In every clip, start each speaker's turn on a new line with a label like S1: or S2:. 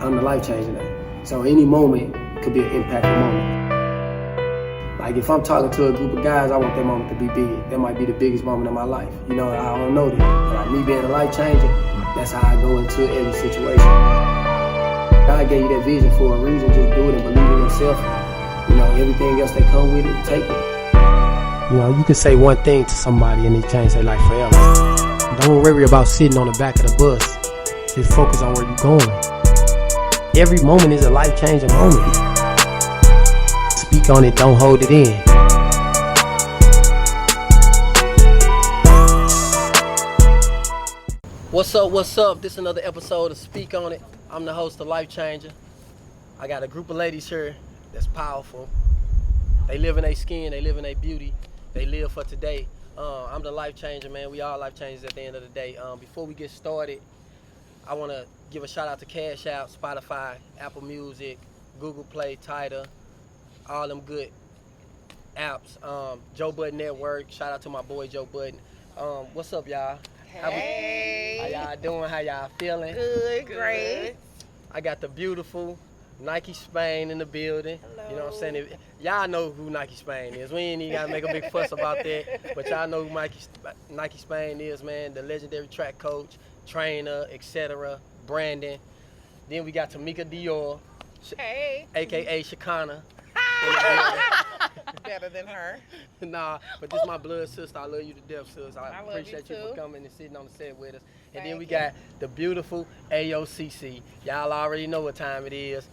S1: I'm the life changer now. So any moment could be an impactful moment. Like if I'm talking to a group of guys, I want that moment to be big. That might be the biggest moment of my life. You know, I don't know that. Like me being a life changer, that's how I go into every situation. God gave you that vision for a reason. Just do it and believe in yourself. You know, everything else that come with it, take it. You know, you can say one thing to somebody and it change their life forever. Don't worry about sitting on the back of the bus. Just focus on where you're going. Every moment is a life-changing moment. Speak on it, don't hold it in. What's up? This is another episode of Speak On It. I'm the host of Life Changer. I got a group of ladies here that's powerful. They live in their skin, they live in their beauty. They live for today. I'm the life changer, man. We all life changers at the end of the day. Before we get started, I want to give a shout out to Cash App, Spotify, Apple Music, Google Play, Tidal, all them good apps. Joe Budden Network, shout out to my boy Joe Budden. What's up, y'all?
S2: Hey.
S1: How y'all doing? How y'all feeling?
S2: Good, great.
S1: I got the beautiful Nike Spain in the building.
S2: Hello.
S1: You know what I'm saying? Y'all know who Nike Spain is. We ain't even gotta make a big fuss about that. But y'all know who Nike Spain is, man. The legendary track coach, trainer, etc. Brandon. Then we got Tameka Doir, aka Shakana.
S2: Better than her.
S1: Nah, but this is my blood sister. I love you to death, sis. I appreciate you
S2: too.
S1: for coming and sitting on the set with us. And
S2: Thank
S1: then we
S2: you.
S1: got the beautiful Ayocc. Y'all already know what time it is.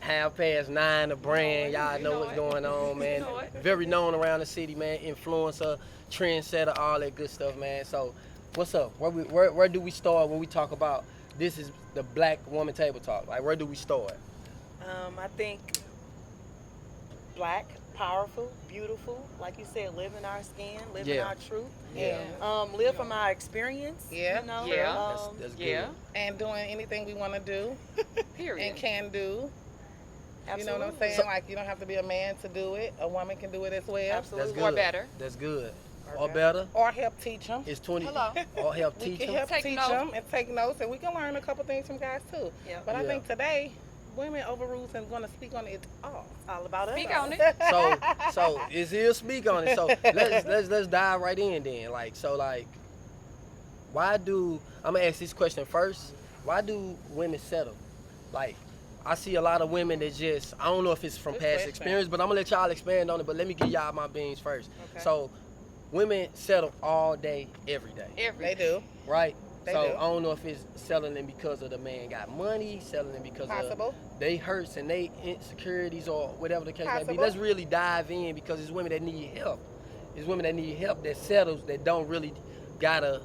S1: 9:30, the brand. Y'all know what's going on, man. Very known around the city, man. Influencer, trendsetter, all that good stuff, man. So, what's up? Where do we start when we talk about this is the Black Woman Table Talk? Like, where do we start?
S2: I think Black, powerful, beautiful, like you said, live in our skin, live in our truth.
S1: Yeah.
S2: Live from our experience.
S3: Yeah.
S2: You know?
S3: Yeah.
S1: That's good.
S3: Yeah, and doing anything we want to do
S2: Period.
S3: and can do.
S2: Absolutely.
S3: You know what I'm saying? Like, you don't have to be a man to do it. A woman can do it as well.
S2: Absolutely.
S1: That's good.
S3: Or better.
S1: That's good. Or better.
S3: Or help teach them.
S1: It's 20.
S3: Hello.
S1: Or help
S3: We
S1: teach
S3: can
S1: them.
S3: help
S2: Take
S3: teach
S2: notes.
S3: them and take notes, and we can learn a couple things from guys too.
S2: Yeah.
S3: But I
S1: Yeah.
S3: think today, women overrules and going to speak on it all.
S2: It's all about us.
S3: Speak on it.
S1: So it's here. Speak on it. So let's dive right in then. Like why do I'm gonna ask this question first? Why do women settle? Like I see a lot of women that just I don't know if it's from
S3: Good
S1: past
S3: question.
S1: experience, but I'm gonna let y'all expand on it. But let me give y'all my beans first.
S3: Okay.
S1: So women settle all day, every day,
S3: They do.
S1: right?
S3: They
S1: So
S3: do.
S1: I don't know if it's settling because of the man got money, settling because
S3: Possible.
S1: of they hurts and they insecurities or whatever the case may be.
S3: Possible.
S1: Let's really dive in because it's women that need help. It's women that need help that settles that don't really got an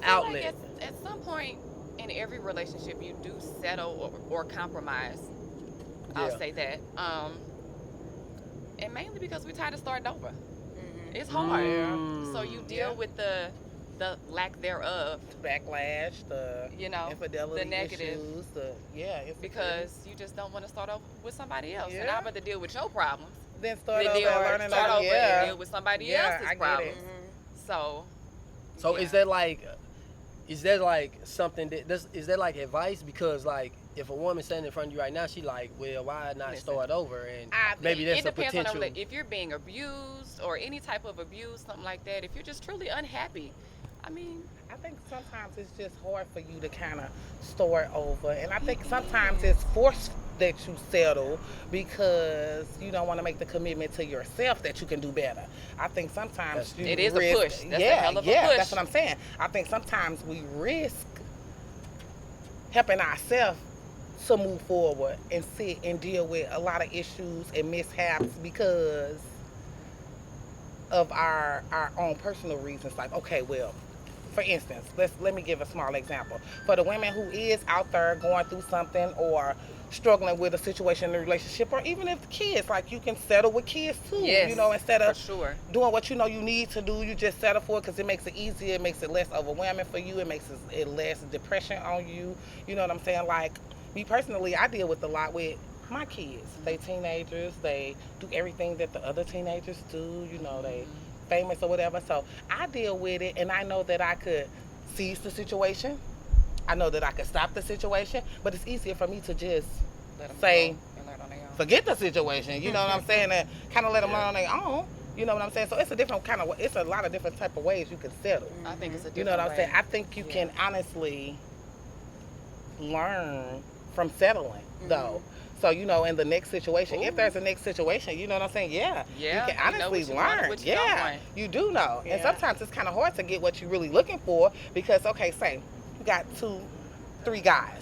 S1: outlet.
S4: Like at some point in every relationship, you do settle or compromise. I'll
S1: Yeah.
S4: say that. And mainly because we're tired of starting over.
S2: Mhm.
S4: It's hard.
S1: Mm.
S4: So you deal with the lack thereof,
S3: Backlash, the
S4: you know,
S3: infidelity
S4: the negative.
S3: issues,
S4: Because you just don't want to start over with somebody else. And
S3: Yeah.
S4: I'd rather deal with your problems
S3: then start
S4: than
S3: over
S4: deal,
S3: and learning
S4: start
S3: how
S4: over
S3: to
S4: and deal with somebody
S3: Yeah, I
S4: else's
S3: get
S4: problems.
S3: it.
S4: So
S1: So is that like something that is that like advice? Because like if a woman standing in front of you right now, she like, well, why not
S4: Listen.
S1: start over? And
S3: I
S1: maybe
S3: think
S1: that's
S4: it
S1: a
S4: depends on
S1: potential.
S4: if you're being abused or any type of abuse, something like that. If you're just truly unhappy, I mean,
S3: I think sometimes it's just hard for you to kind of start over, and I think sometimes it's forced that you settle because you don't want to make the commitment to yourself that you can do better. I think sometimes
S4: It is a push. That's a hell of a
S3: yeah,
S4: push.
S3: that's what I'm saying. I think sometimes we risk helping ourselves to move forward and sit and deal with a lot of issues and mishaps because of our own personal reasons. Like, okay, well, for instance, let me give a small example. For the women who is out there going through something or struggling with a situation in a relationship, or even if the kids, like you can settle with kids too.
S4: Yes,
S3: you know, instead
S4: for
S3: of
S4: sure.
S3: doing what you know you need to do, you just settle for it because it makes it easier, it makes it less overwhelming for you, it makes it less depression on you. You know what I'm saying? Like me personally, I deal with a lot with my kids. They teenagers, they do everything that the other teenagers do, you know, they famous or whatever. So I deal with it and I know that I could seize the situation I know that I could stop the situation, but it's easier for me to just
S4: Let 'em
S3: say,
S4: go and learn on their own.
S3: forget the situation. You know what I'm saying? And kind of let them learn on their own. You know what I'm saying? So it's a different kind of, it's a lot of different type of ways you can settle.
S4: I think it's a different
S3: You know what I'm
S4: way.
S3: saying? I think you can honestly learn from settling, though. So, you know, in the next situation, if there's a next situation, you know what I'm saying? Yeah.
S4: Yeah,
S3: You can
S4: you know
S3: honestly
S4: what you want and
S3: learn.
S4: what you don't
S3: Yeah.
S4: want.
S3: You do know. And
S2: Yeah.
S3: sometimes it's kind of hard to get what you're really looking for because, okay, say you got 2, 3 guys.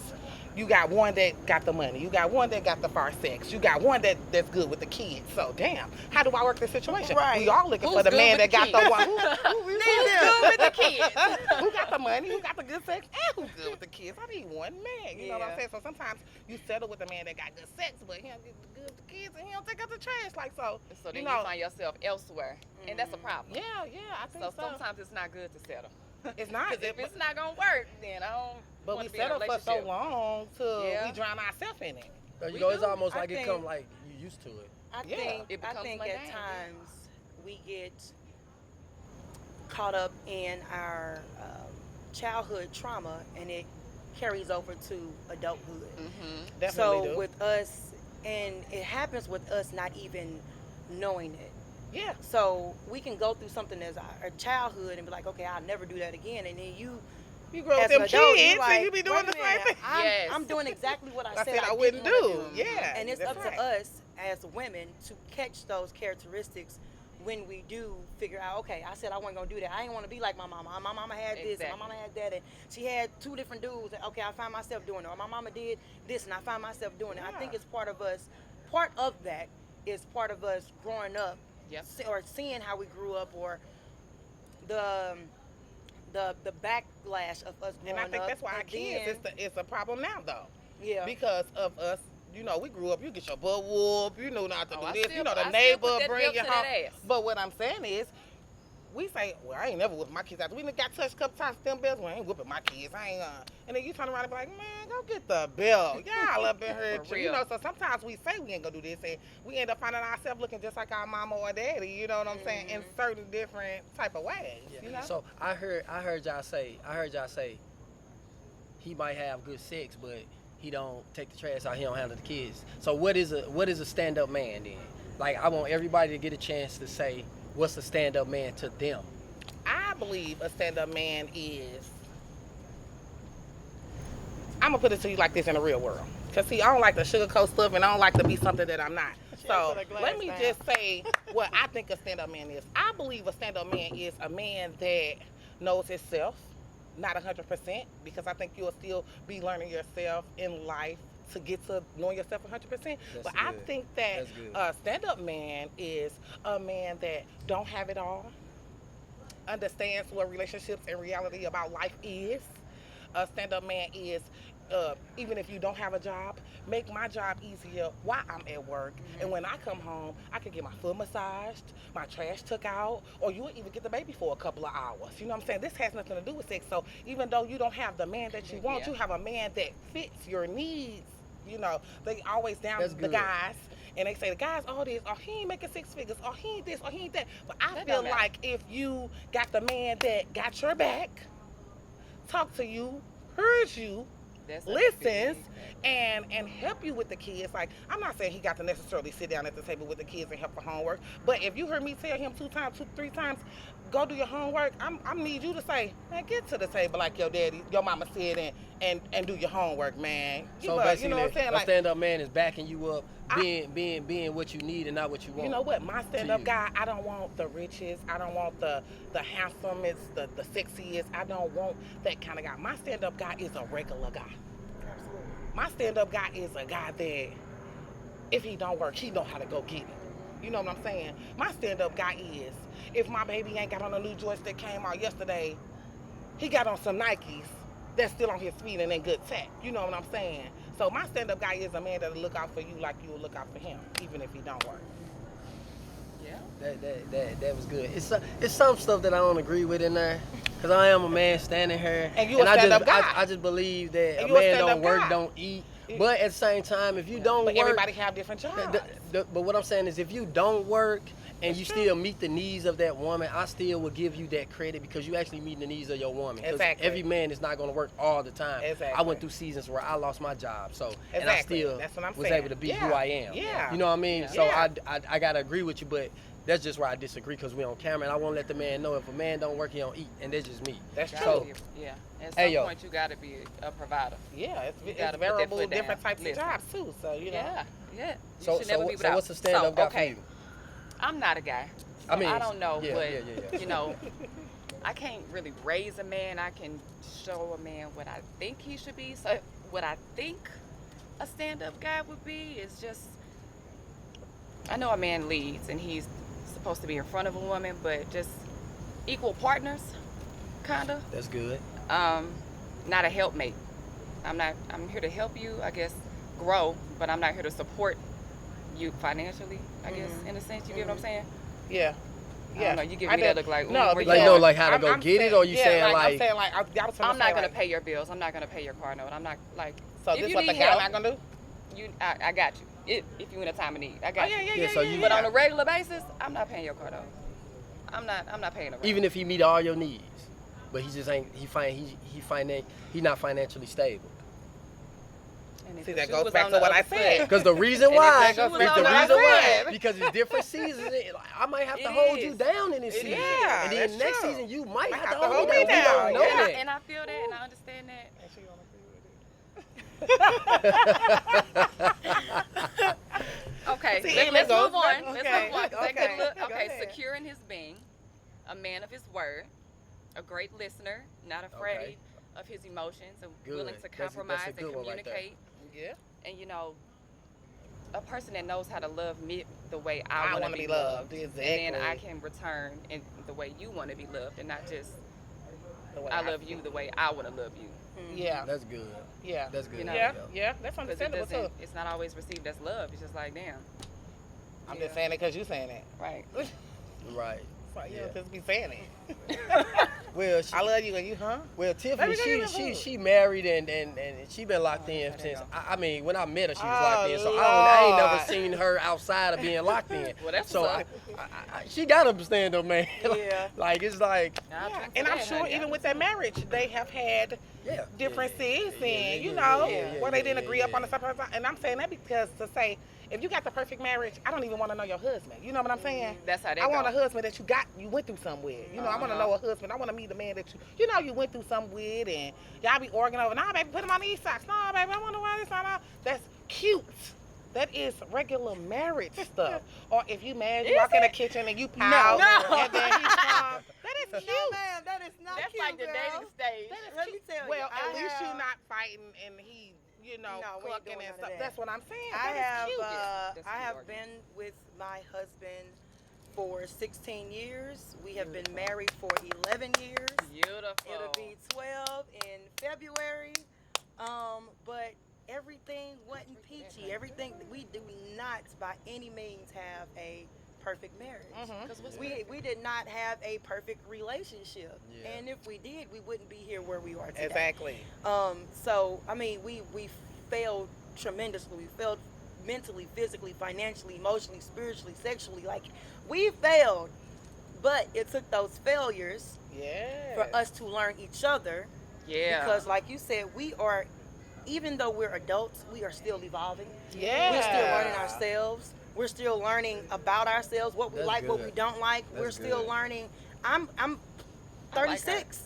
S3: You got one that got the money. You got one that got the far sex. You got one that's good with the kids. So, damn, how do I work this situation?
S2: Right.
S3: We all looking
S4: Who's
S3: for the
S4: good
S3: man
S4: with
S3: that
S4: the
S3: got the
S4: kids?
S3: one. Who's
S4: good with the kids?
S3: Who got the money? Who got the good sex? And who's good with the kids? I need one man. You know what I'm
S2: Yeah.
S3: saying? So sometimes you settle with a man that got good sex, but he don't get the good with the kids and he don't take out the trash. Like, so,
S4: So then
S3: you
S4: you
S3: know,
S4: find yourself elsewhere, and that's a problem.
S3: yeah, I think
S4: So
S3: so.
S4: sometimes it's not good to settle.
S3: It's not.
S4: 'Cause if it's not gonna work, then I don't.
S3: But
S4: wanna
S3: we
S4: be in a
S3: settle for so
S4: relationship.
S3: long till
S4: Yeah.
S3: we drown ourselves in it.
S1: So, you
S4: We
S1: know, it's
S4: do.
S1: almost
S2: I
S1: like it
S2: think-
S1: come like you used to it.
S2: I
S3: Yeah.
S2: think
S4: It
S2: I
S4: becomes
S2: think
S4: mundane,
S2: at
S4: yeah.
S2: times we get caught up in our childhood trauma and it carries over to adulthood.
S4: Mm-hmm.
S3: Definitely
S2: So
S3: do.
S2: with us, and it happens with us not even knowing it.
S3: Yeah.
S2: So we can go through something as our childhood and be like, okay, I'll never do that again. And then you,
S3: You grow with
S2: as an
S3: them
S2: adult,
S3: kids
S2: you like,
S3: and you be doing
S2: wait
S3: the
S2: a
S3: same
S2: minute,
S3: thing.
S4: Yes.
S2: I'm doing exactly what I
S3: I
S2: said
S3: said I
S2: didn't
S3: wouldn't
S2: wanna
S3: do. Yeah.
S2: And it's
S3: that's
S2: up
S3: right.
S2: to us as women to catch those characteristics when we do figure out, okay, I said I wasn't gonna do that. I didn't want to be like my mama. My mama had this, and
S4: Exactly.
S2: my mama had that, and she had 2 different dudes. And okay, I find myself doing it. Or my mama did this, and I find myself doing it. I think
S3: Yeah.
S2: it's part of us. Part of that is part of us growing up,
S4: Yep.
S2: or seeing how we grew up, or the backlash of us growing
S3: And I think
S2: up.
S3: that's why our
S2: And
S3: kids, it's a problem now, though.
S2: yeah.
S3: Because of us, you know, we grew up, you get your butt whooped, you know not to
S4: Oh,
S3: do
S4: I
S3: this,
S4: still-
S3: you know,
S4: I
S3: the
S4: still
S3: neighbor
S4: put that
S3: bring
S4: belt
S3: you
S4: to
S3: home.
S4: that ass.
S3: But what I'm saying is, we say, well, I ain't never whooping my kids out. We done got touched a couple times with them belts. Well, I ain't whooping my kids. I ain't And then you turn around and be like, man, go get the belt. Y'all up in here.
S4: For
S3: You
S4: real.
S3: know, so sometimes we say we ain't gonna do this and we end up finding ourselves looking just like our mama or daddy, you know what I'm saying, in certain different type of ways. You know?
S1: So I heard y'all say he might have good sex, but he don't take the trash out. He don't handle the kids. So what is a stand up man then? Like I want everybody to get a chance to say what's a stand up man to them.
S3: I believe a stand-up man is, I'm gonna put it to you like this in the real world. Cause see, I don't like to sugarcoat stuff and I don't like to be something that I'm not. So
S2: put her glass
S3: let me
S2: down.
S3: just say what I think a stand-up man is. I believe a stand-up man is a man that knows himself, not 100%, because I think you'll still be learning yourself in life to get to knowing yourself 100%. But I
S1: good.
S3: think that
S1: That's good.
S3: a stand-up man is a man that don't have it all, understands what relationships and reality about life is. A stand-up man is, even if you don't have a job, make my job easier while I'm at work. And when I come home, I can get my foot massaged, my trash took out, or you would even get the baby for a couple of hours. You know what I'm saying? This has nothing to do with sex. So even though you don't have the man that you want,
S4: Yeah.
S3: you have a man that fits your needs. You know, they always down
S1: That's
S3: the
S1: good.
S3: guys. And they say the guys all this, or he ain't making 6 figures, or he ain't this, or he ain't that. But I
S4: That
S3: feel
S4: don't matter.
S3: like if you got the man that got your back, talk to you, heard you,
S4: That's a
S3: listens,
S4: big-
S3: and help you with the kids. Like, I'm not saying he got to necessarily sit down at the table with the kids and help for homework, but if you heard me tell him 2 times, 3 times, go do your homework, I need you to say, man, get to the table like your daddy, your mama said, and do your homework, man.
S1: So
S3: But,
S1: basically,
S3: you know what I'm saying?
S1: a
S3: Like,
S1: stand up man is backing you up, being what you need and not what you want.
S3: you know what? My
S1: to
S3: stand-up
S1: you.
S3: guy, I don't want the richest. I don't want the handsomest, the sexiest. I don't want that kind of guy. My stand-up guy is a regular guy. My stand-up guy is a guy that, if he don't work, he know how to go get it. You know what I'm saying? My stand-up guy is, if my baby ain't got on a new joints that came out yesterday, he got on some Nikes that's still on his feet and in good tech. You know what I'm saying? So my stand-up guy is a man that'll look out for you like you will look out for him, even if he don't work.
S4: Yeah.
S1: That was good. It's some stuff that I don't agree with in there, cause I am a man standing here,
S3: And you a
S1: I
S3: stand-up
S1: just
S3: guy.
S1: I just believe that
S3: And
S1: a
S3: you a
S1: man don't
S3: stand-up
S1: work,
S3: guy.
S1: don't eat. But at the same time, if you don't
S3: But
S1: work,
S3: everybody have different jobs.
S1: but what I'm saying is, if you don't work and you still meet the needs of that woman, I still will give you that credit because you actually meeting the needs of your woman.
S3: Exactly.
S1: Every man is not going to work all the time.
S3: Exactly.
S1: I went through seasons where I lost my job, so
S3: Exactly.
S1: and I still
S3: That's what I'm
S1: was
S3: saying.
S1: able to be
S3: Yeah.
S1: who I am.
S3: Yeah.
S1: You know what I mean?
S3: Yeah.
S1: So
S3: Yeah.
S1: I gotta agree with you, but that's just where I disagree because we on camera, and I won't let the man know if a man don't work, he don't eat, and that's just me.
S3: That's
S4: Gotta
S3: true.
S4: be- yeah. At some
S1: Hey, yo.
S4: point, you got to be a provider.
S3: Yeah, it's
S4: gotta put that
S3: variable,
S4: foot down.
S3: different types
S4: Listen.
S3: of jobs too. So you know.
S4: Yeah, yeah. You
S1: So
S4: should never be
S1: so
S4: without.
S1: what's the stand-up guy
S4: okay.
S1: for you?
S4: I'm not a guy.
S1: I mean,
S4: I don't know,
S1: yeah,
S4: but
S1: yeah.
S4: you know, I can't really raise a man. I can show a man what I think he should be. So what I think a stand-up guy would be is just, I know a man leads and he's supposed to be in front of a woman, but just equal partners, kinda.
S1: That's good.
S4: Not a helpmate. I'm here to help you, I guess, grow, but I'm not here to support you financially, I guess, in a sense. You get what I'm saying?
S3: Yeah.
S4: I don't know, you give
S3: I
S4: me that
S3: do.
S4: look like,
S3: No,
S4: where
S3: because-
S4: you
S1: Like,
S4: going?
S1: no, like how to
S3: I'm
S1: go get it, or you
S3: yeah,
S1: saying
S3: I'm
S1: like
S3: saying like that was
S4: I'm not gonna
S3: like,
S4: pay your bills. I'm not gonna pay your car note. I'm not like.
S3: So
S4: if
S3: this
S4: you
S3: what the
S4: need
S3: guy
S4: help,
S3: not gonna do?
S4: I got you. If you in a time of need, I
S3: Oh
S4: got
S3: yeah,
S4: you.
S3: yeah,
S1: Yeah,
S3: yeah.
S1: so
S3: yeah,
S1: you-
S3: yeah.
S4: But on a regular basis, I'm not paying your car note. I'm not paying the rent.
S1: even if he meet all your needs, but he just ain't he not financially stable.
S4: And if
S3: See,
S4: the
S3: that
S4: shoe
S3: goes
S4: was
S3: back
S4: on
S3: to
S4: the
S3: what I
S4: other
S3: said.
S4: foot,
S1: Because the reason
S3: And
S1: why,
S3: if that
S1: is
S3: goes
S1: the
S3: back
S1: reason
S3: to what I
S1: why,
S3: said.
S1: because it's different seasons. Like, I might have to
S4: It
S1: hold you
S4: is.
S1: down in this
S4: It
S1: season,
S4: is.
S3: Yeah,
S1: and then
S3: that's
S1: next
S3: true.
S1: season you might
S3: Might
S1: have
S3: have
S1: to
S3: to
S1: hold
S3: hold
S1: me
S3: me
S1: down.
S3: down.
S1: We don't know
S4: and,
S1: that.
S4: and I feel that, and I understand that.
S3: And she gonna agree with it.
S4: Okay,
S3: See,
S4: let's
S3: it
S4: move
S3: goes
S4: on.
S3: back-
S4: Let's
S3: okay,
S4: move on. 'Cause that
S3: okay,
S4: good look.
S3: go
S4: Okay,
S3: ahead.
S4: secure in his being, a man of his word, a great listener, not afraid
S1: Okay.
S4: of his emotions, and
S1: Good.
S4: willing to
S1: That's a
S4: compromise
S1: good
S4: and
S1: one right there.
S4: communicate.
S3: Yeah.
S4: And you know, a person that knows how to love me the way I want to
S3: wanna
S4: be
S3: be
S4: loved,
S3: loved,
S4: and then I
S3: exactly.
S4: can return in the way you want to be loved, and not just
S3: The way
S4: I love you the way I want to love you.
S3: Yeah.
S1: That's good.
S3: Yeah.
S1: That's good.
S4: You know.
S3: Yeah.
S1: yo.
S3: Yeah. That's
S4: Because it
S3: understandable too.
S4: doesn't. It's not always received as love. It's just like, damn,
S3: I'm just saying it because you saying it.
S4: right?
S1: Right.
S3: So you
S1: Yeah.
S3: don't just be saying it.
S1: Well,
S3: I love you and you, huh?
S1: well, Tiffany,
S3: Let me go get my
S1: she
S3: food.
S1: married and she been locked in
S4: okay,
S1: since.
S4: there
S1: I mean, when I met her, she was
S3: Oh,
S1: locked in. So I ain't never
S3: Lord.
S1: seen her outside of being locked in.
S4: Well, that's
S1: so
S4: what's
S1: she got to stand up, man.
S3: Yeah.
S1: Like it's like
S4: I'll
S3: Yeah.
S4: drink
S3: And
S4: for
S3: I'm
S4: that,
S3: sure
S4: honey.
S3: even with their marriage, they have had
S1: yeah
S3: differences
S1: yeah,
S3: and you
S1: yeah,
S3: know
S1: yeah,
S3: where they
S1: yeah,
S3: didn't
S1: yeah,
S3: agree up
S1: yeah.
S3: on the separate. And I'm saying that because to say if you got the perfect marriage, I don't even want to know your husband. You know what I'm saying?
S4: That's how they
S3: I want a
S4: go.
S3: husband that you went through something with. You know, I want to know a husband. I want to meet the man that you went through something with, and y'all be arguing over. Nah, baby, put him on these socks. Nah, baby, I want to wear this on. That's cute. That is regular marriage stuff. Or if you mad, you
S4: Is
S3: walk in the
S4: it?
S3: kitchen and you pout,
S4: No.
S3: and then he comes. That is cute.
S5: No, ma'am, that is not
S4: That's
S5: cute,
S4: like the
S5: girl.
S4: dating stage.
S5: Let me tell
S3: Well,
S5: you,
S3: at least you're not fighting and he,
S5: No, we ain't
S3: clucking
S5: doing
S3: and
S5: none
S3: stuff.
S5: of that.
S3: That's what I'm saying.
S5: I
S3: That is
S5: have
S3: cute.
S4: That's
S5: I
S4: cute
S5: have
S4: argument.
S5: been with my husband for 16 years. We have been married for 11 years.
S4: Beautiful.
S5: It'll be 12 in February. But everything wasn't peachy. Everything we do not by any means have a perfect marriage.
S3: Mhm.
S4: 'Cause what's
S5: We did not have a perfect relationship.
S1: Yeah.
S5: And if we did, we wouldn't be here where we are today.
S3: Exactly.
S5: So I mean, we failed tremendously. We failed mentally, physically, financially, emotionally, spiritually, sexually. Like we failed, but it took those failures
S3: Yeah.
S5: for us to learn each other.
S4: Yeah.
S5: Because, like you said, we are, even though we're adults, we are still evolving.
S3: Yeah.
S5: We're still learning ourselves. We're still learning about ourselves, what we
S1: That's
S5: like, what
S1: good.
S5: we don't like.
S1: That's
S5: We're still
S1: good.
S5: learning. I'm
S4: I like
S5: 36,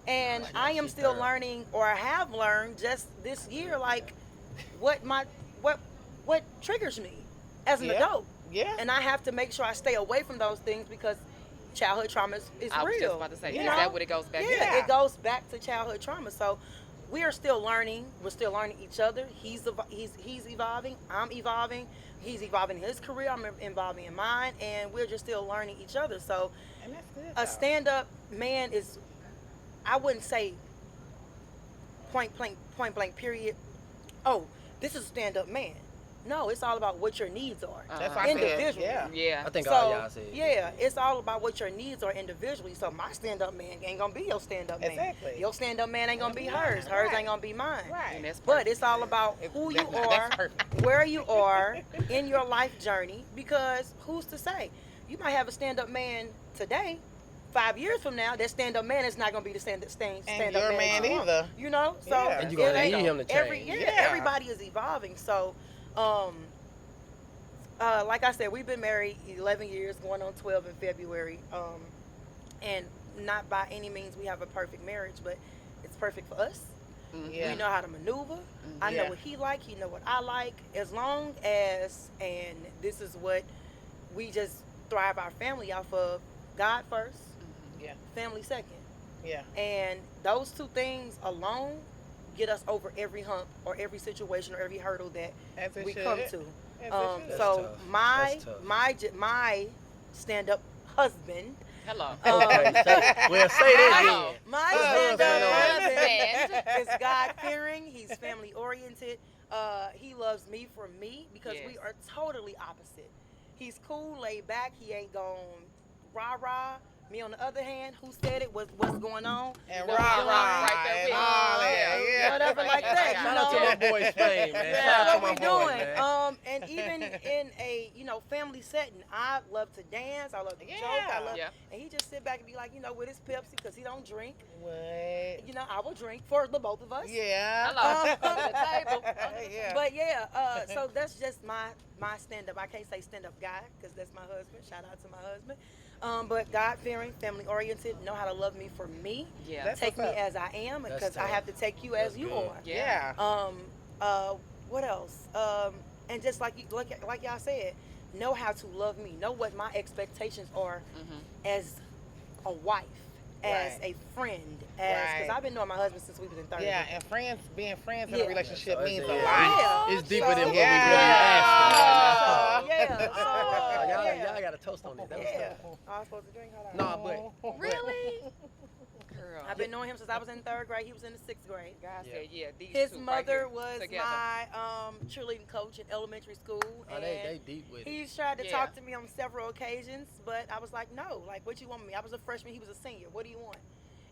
S5: and
S1: like
S5: I
S1: that.
S5: am
S1: She's
S5: still
S1: third.
S5: learning, or I have learned just this year, like what triggers me as an
S3: Yeah.
S5: adult,
S3: Yeah.
S5: and I have to make sure I stay away from those things because childhood trauma is
S4: I was
S5: real.
S4: just about to say,
S5: you
S4: is
S5: know?
S4: that what it goes back
S5: Yeah,
S4: to?
S3: Yeah.
S5: it goes back to childhood trauma. So we are still learning. We're still learning each other. He's evolving. I'm evolving. He's evolving in his career. I'm evolving in mine, and we're just still learning each other. So
S3: And that's good.
S5: a
S3: though.
S5: stand-up man is, I wouldn't say point blank period. Oh, this is a stand-up man. No, it's all about what your needs are.
S3: That's what I said.
S5: individually.
S3: Yeah.
S4: Yeah.
S1: I think
S5: So,
S1: all y'all said.
S5: yeah, it's all about what your needs are individually. So my stand-up man ain't gonna be your stand-up man.
S3: Exactly.
S5: Your stand-up man ain't gonna be hers. Hers ain't gonna be mine.
S3: Right.
S4: And that's
S5: But it's all about who you
S3: That's
S5: are,
S3: perfect.
S5: where you are in your life journey. Because who's to say? you might have a stand-up man today. 5 years from now, that stand-up man is not gonna be the stand-up
S3: your man
S5: man
S3: either.
S5: You know, so
S3: Yeah.
S1: And you gonna
S5: it
S1: need
S5: ain't-
S1: him to change.
S5: Everybody is evolving. So, like I said, we've been married 11 years, going on 12 in February, and not by any means we have a perfect marriage, but it's perfect for us.
S3: Yeah.
S5: We know how to maneuver. I know what he like. He know what I like. As long as, and this is what we just thrive our family off of: God first,
S3: Yeah.
S5: family second.
S3: Yeah.
S5: And those two things alone get us over every hump or every situation or every hurdle that
S3: As it
S5: we
S3: should.
S5: come to.
S3: As it should.
S1: That's
S5: So
S1: tough.
S5: my
S1: That's tough.
S5: my stand-up husband.
S4: Hello.
S1: Well, say that
S4: Wow.
S1: again.
S5: My
S1: Husband.
S5: stand-up husband is God-fearing. He's family-oriented. He loves me for me because we
S4: Yes.
S5: are totally opposite. He's cool, laid back. He ain't gon' rah-rah. Me, on the other hand, who said it? What's going on?
S3: And
S4: You
S3: rah
S4: know,
S3: rah
S4: right there with
S3: and
S4: you.
S3: all that. Yeah.
S5: Whatever like that.
S1: Shout out to my boy Spain, man. Shout out
S5: That's
S1: to
S5: what
S1: my
S5: we're
S1: boy,
S5: doing.
S1: man.
S5: And even in a family setting, I love to dance. I love to joke. I love,
S4: Yeah.
S5: and he just sit back and be like, with his Pepsi because he don't drink.
S3: What?
S5: I will drink for the both of us.
S3: Yeah.
S4: Hello. Under the table.
S3: Yeah.
S5: But so that's just my stand up. I can't say stand up guy because that's my husband. Shout out to my husband. But God fearing, family oriented, know how to love me for me.
S4: Yeah.
S3: That's
S5: Take me
S3: what's up.
S5: as I am
S1: That's
S5: because I
S1: tough.
S5: have to take you as
S1: That's
S5: you
S1: good.
S5: are.
S3: Yeah.
S5: What else? And just like y'all said, know how to love me. Know what my expectations are as a wife, as
S3: Right.
S5: a friend, because
S3: Right.
S5: I've been knowing my husband since we was in third
S3: Yeah,
S5: grade.
S3: and being friends in
S5: Yeah.
S3: a relationship
S1: So
S3: means a
S1: it's-
S3: lot.
S5: Yeah.
S1: It's deeper than what we
S3: Yeah.
S1: really asking right now.
S5: So,
S1: Y'all got to toast on it. That was
S5: yeah.
S1: tough.
S5: I was supposed to drink. Hold on.
S1: No, but
S4: Really? Girl.
S5: I've been knowing him since I was in third grade. He was in the sixth grade.
S4: God
S1: Yeah.
S4: said, yeah, these
S5: His
S4: two
S5: mother
S4: right here,
S5: was
S4: together.
S5: my cheerleading coach in elementary school.
S1: oh,
S5: And
S1: they deep with it.
S5: he's tried to
S4: Yeah.
S5: talk to me on several occasions, but I was like, no. Like, what you want me? I was a freshman. He was a senior. What do you want?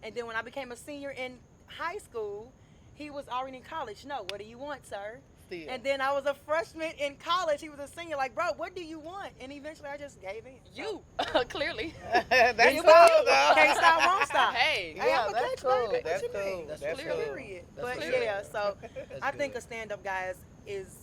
S5: And then when I became a senior in high school, he was already in college. No, what do you want, sir?
S3: Still.
S5: And then I was a freshman in college. He was a senior. Like, bro, what do you want? And eventually, I just gave in.
S4: You, clearly.
S3: That's
S5: It
S3: cool,
S5: was-
S3: though.
S5: Can't stop, won't stop.
S4: Hey.
S5: Hey,
S3: Yeah,
S5: I'm a
S3: that's
S5: catch,
S3: cool.
S5: baby.
S3: That's
S5: What you
S3: cool.
S5: mean?
S1: That's
S4: clear.
S1: cool.
S5: Period.
S1: That's
S5: But
S1: clear.
S5: yeah, so
S1: That's
S5: I think
S1: good.
S5: a stand-up guy is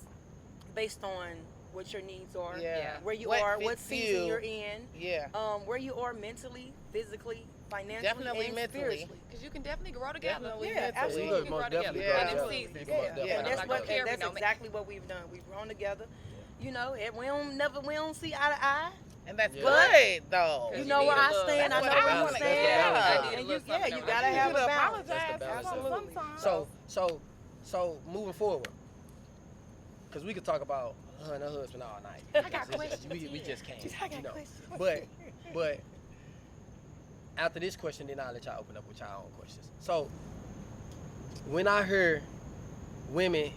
S5: based on what your needs are,
S3: Yeah.
S5: where you
S3: What
S5: are, what
S3: fits
S5: season
S3: you.
S5: you're in,
S3: Yeah.
S5: where you are mentally, physically, financially,
S3: Definitely
S5: and
S3: mentally.
S5: spiritually.
S4: Because you can definitely grow together.
S3: Definitely
S5: Yeah,
S3: mentally.
S5: absolutely.
S4: You can grow
S1: Most
S4: together.
S1: definitely
S3: grow
S4: And
S3: together.
S4: in seasons.
S1: Most
S5: Yeah,
S1: definitely.
S5: and
S4: I'm
S5: that's
S4: not
S5: what
S4: gonna carry
S5: that's
S4: no man.
S5: exactly what we've done. We've grown together. We don't see eye to eye.
S3: And that's
S1: Yeah.
S3: good, though.
S4: Cause
S5: You
S4: you
S5: know
S4: need
S5: where
S4: a
S5: I
S4: little-
S5: stand. I
S3: that's
S5: know
S3: what
S5: where
S3: I
S5: you
S3: wanna-
S5: stand.
S3: yeah, I
S4: need a
S5: And
S4: little
S5: you
S4: something
S5: gotta
S4: around
S5: have
S3: you
S5: a
S3: to
S5: balance.
S3: apologize.
S1: That's the balance.
S5: Absolutely.
S1: So moving forward, because we could talk about her and her husband all night.
S4: I got
S1: It's just-
S4: questions
S1: We
S4: here.
S1: just can't.
S5: I got
S1: you know.
S5: questions.
S1: But after this question, then I'll let y'all open up with y'all own questions. So when I hear women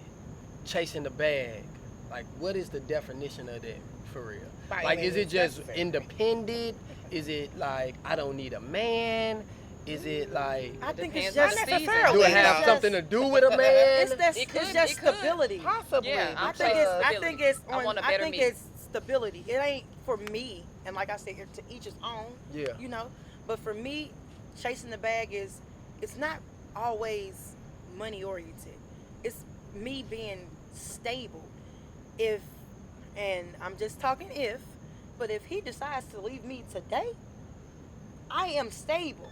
S1: chasing the bag, like what is the definition of that for real?
S3: By
S1: Like
S3: any
S1: is it
S3: means
S1: just
S3: necessary.
S1: independent? Is it like I don't need a man? Is it like
S5: I think
S4: Depends
S5: it's
S4: on
S5: just
S4: the season.
S3: necessarily.
S1: do it
S3: It's
S1: have
S3: just-
S1: something to do with a man?
S4: It could-
S5: it's just
S4: it could.
S5: stability.
S3: Possibly.
S4: Yeah, I'm
S5: I think it's
S4: stability. I want a better me.
S5: it's stability. It ain't for me, and like I said, to each his own.
S1: Yeah.
S5: You know, but for me, chasing the bag it's not always money oriented. It's me being stable. And I'm just talking but if he decides to leave me today, I am stable.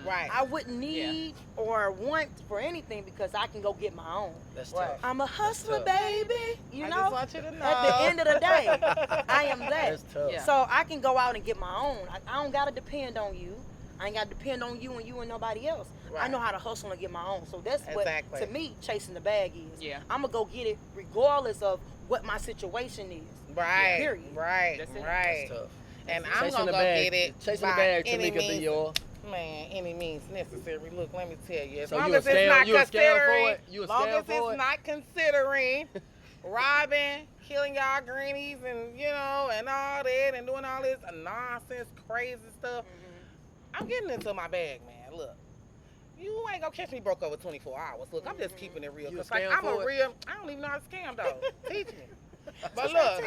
S3: Right.
S5: I wouldn't need or want for anything because I can go get my own.
S1: That's
S3: Right.
S1: tough.
S5: I'm a hustler,
S1: tough.
S5: baby. You
S3: I
S5: know,
S3: just want you to know.
S5: at the end of the day, I am that.
S1: That's tough.
S4: Yeah.
S5: So I can go out and get my own. I don't gotta depend on you. I ain't gotta depend on you and nobody else. I
S3: Right.
S5: know how to hustle and get my own. So that's
S3: Exactly.
S5: what to me chasing the bag is.
S4: Yeah.
S5: I'm gonna go get it regardless of what my situation is.
S3: Right.
S5: Period.
S3: Right.
S4: That's it.
S3: Right.
S1: That's tough.
S3: And I'm
S1: Chasing
S3: gonna
S1: the
S3: go
S1: bag,
S3: get it.
S1: chasing
S3: by
S1: the bag,
S3: any
S1: Tameka
S3: means,
S1: Doir.
S3: Man, any means necessary. Look, let me tell you. As
S1: So
S3: long
S1: you a
S3: as it's
S1: scam-
S3: not
S1: you a scam for
S3: considering,
S1: it? You a
S3: long
S1: scam
S3: as
S1: for
S3: it's
S1: it?
S3: not considering robbing, killing y'all grannies, and and all that, and doing all this nonsense, crazy stuff. I'm getting into my bag, man. Look, you ain't gonna catch me broke over 24 hours. Look, I'm just keeping it real.
S1: You a
S3: 'Cause, like,
S1: scam
S3: I'm
S1: for
S3: a
S1: it?
S3: real. I don't even know how to scam though. Teach me. But look,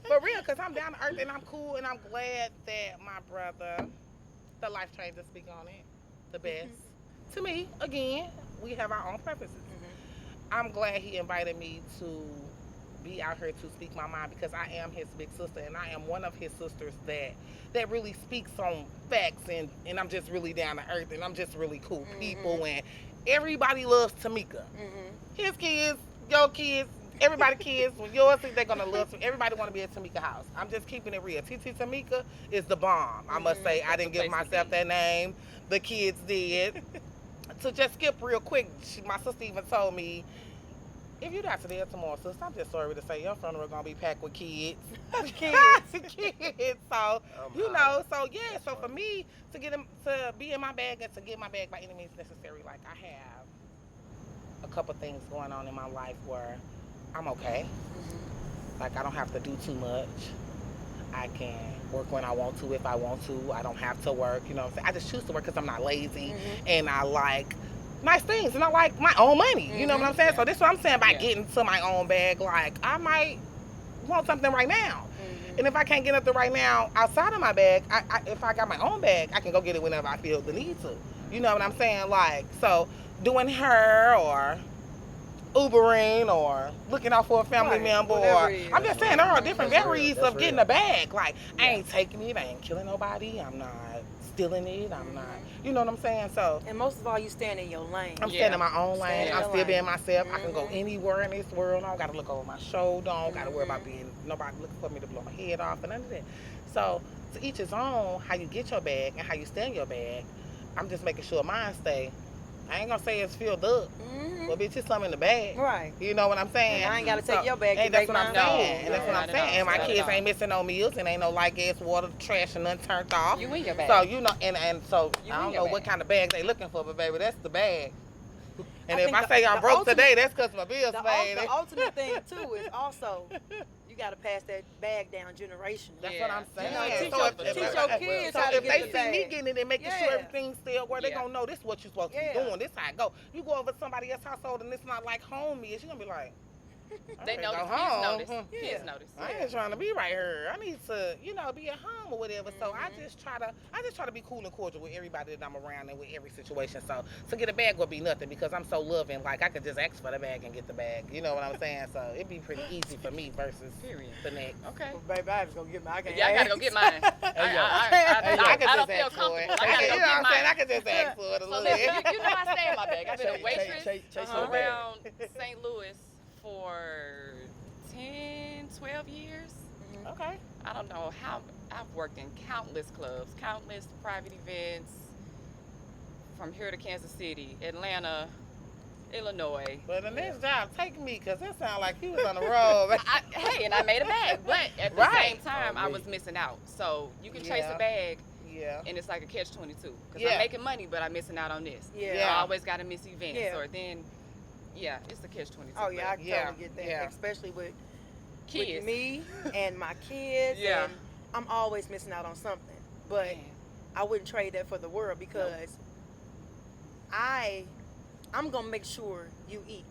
S3: for real, because I'm down to earth and I'm cool and I'm glad that my brother, the life trainer, to speak on it, the best. To me, again, we have our own preferences. I'm glad he invited me to be out here to speak my mind because I am his big sister and I am one of his sisters that really speaks on facts and I'm just really down to earth and I'm just really cool people and everybody loves Tameka. His kids, your kids, everybody kids, when yours they're gonna love everybody wanna be at Tameka house. I'm just keeping it real. TT Tameka is the bomb. I must say I didn't give myself that name. The kids did. To just skip real quick, my sister even told me, if you're not there tomorrow, sister, I'm just sorry to say your funeral gonna be packed with kids. Kids. So, you know, so yeah, so for me to get him to be in my bag and to get my bag by any means necessary, like I have a couple things going on in my life where I'm okay. Like I don't have to do too much. I can work when I want to if I want to. I don't have to work, you know what I'm saying? I just choose to work because I'm not lazy and I like nice things and I like my own money, you know what I'm saying? So this is what I'm saying by getting to my own bag. Like I might want something right now. And if I can't get nothing right now outside of my bag, if I got my own bag, I can go get it whenever I feel the need to. You know what I'm saying? Like, so doing her or Ubering or looking out for a family member or I'm just saying there are different varies of getting a bag. Like I ain't taking it, I ain't killing nobody, I'm not stealing it, I'm not, you know what I'm saying? So
S5: and most of all, you stand in your lane.
S3: I'm staying in my own lane. I'm still being myself. I can go anywhere in this world. I don't got to look over my shoulder. I don't got to worry about being nobody looking for me to blow my head off and none of that. So to each his own, how you get your bag and how you stay in your bag. I'm just making sure mine stay. I ain't gonna say it's filled up, but bitch, it's something in the bag.
S5: Right.
S3: You know what I'm saying?
S5: And I ain't gotta take your bag.
S3: And that's what I'm saying. And that's what I'm
S4: No,
S3: saying. And my
S4: no,
S3: kids
S4: no.
S3: ain't missing no meals and ain't no light gas, water, trash, and nothing turned off.
S4: You in your bag.
S3: So you know, and so
S4: You
S3: I
S4: in
S3: don't
S4: your
S3: know what
S4: bag.
S3: kind of bag they looking for, but baby, that's the bag. And
S5: I
S3: if
S5: think
S3: I say I'm broke today, that's because my bills paid.
S5: The ultimate thing too is also you got to pass that bag down generational.
S3: That's what I'm saying.
S5: You know, teach
S3: So
S5: your kids
S3: so
S5: how to
S3: if
S5: get
S3: they
S5: the
S3: see
S5: bag.
S3: me getting it and making sure everything's still where they gonna know this is what you're supposed to be doing. This how I go. You go over to somebody else's household and it's not like home is. You're gonna be like,
S4: They know
S3: go
S4: kids
S3: home.
S4: notice. Kids notice.
S3: I ain't trying to be right here. I need to, you know, be at home or whatever. So I just try to be cool and cordial with everybody that I'm around and with every situation. So to get a bag would be nothing because I'm so loving. Like I could just ask for the bag and get the bag. You know what I'm saying? So it'd be pretty easy for me versus the next.
S4: Okay.
S5: Well, baby, I just gonna get mine.
S4: Yeah, I gotta go get mine. I don't feel comfortable. I gotta go
S3: You know what
S4: get
S3: I'm saying? I
S4: mine.
S3: could just ask for it a
S4: So
S3: little
S4: listen,
S3: bit.
S4: you know I stay in my bag. I've been a waitress
S1: Chase your bag.
S4: around St. Louis for 10, 12 years.
S3: Okay.
S4: I don't know how I've worked in countless clubs, countless private events from here to Kansas City, Atlanta, Illinois.
S3: But the next job, take me, because it sounds like he was on the road.
S4: Hey, and I made a bag, but at the same time, I was missing out. So you can chase a bag, and it's like a catch-22. Because I'm making money, but I'm missing out on this.
S5: Yeah.
S4: I always got to miss events, or then, it's the catch-22.
S5: Oh yeah, I totally get that.
S3: Yeah.
S5: Especially with
S4: Kids.
S5: me and my kids.
S4: Yeah.
S5: And I'm always missing out on something. But
S4: Man.
S5: I wouldn't trade that for the world because I'm gonna make sure you eat.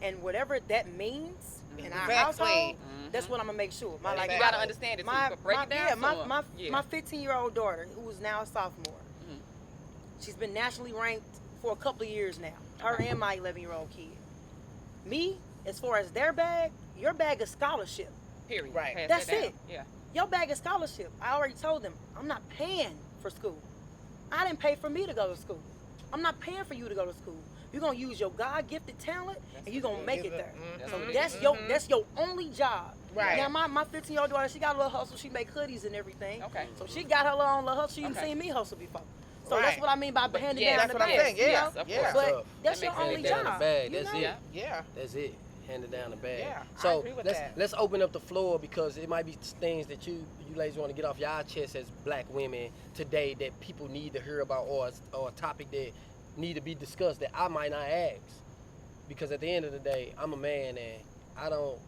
S5: And whatever that means in our household, that's what I'm gonna make sure.
S3: Like,
S4: You got to understand it, too. Break it down to
S5: my
S4: them.
S5: my 15-year-old daughter, who is now a sophomore, she's been nationally ranked for a couple of years now. Her and my 11-year-old kid. Me, as far as their bag, your bag is scholarship.
S4: Period.
S3: Right.
S4: Pass
S5: That's
S4: that down.
S5: it.
S4: Yeah.
S5: Your bag is scholarship. I already told them, I'm not paying for school. I didn't pay for me to go to school. I'm not paying for you to go to school. You're gonna use your God-gifted talent and you're gonna make it there. So that's your only job.
S3: Right.
S5: Now my 15-year-old daughter, she got a little hustle. She make hoodies and everything.
S4: Okay.
S5: So she got her own little hustle. She didn't see me hustle before. So that's what I mean by handing down
S3: that's
S5: the
S3: what I'm
S5: bag.
S3: saying. Yeah.
S4: Yes, of
S3: Yeah.
S4: course.
S5: But that's
S4: That
S5: your
S4: makes
S5: only
S4: sense.
S5: job.
S1: Bag.
S5: you
S1: That's
S5: know?
S1: it.
S3: Yeah.
S1: That's it. Hand it down the bag.
S3: Yeah, I
S1: So
S3: agree with
S1: let's
S3: that.
S1: let's open up the floor because it might be things that you ladies want to get off y'all chest as black women today that people need to hear about or a topic that need to be discussed that I might not ask. Because at the end of the day, I'm a man and I don't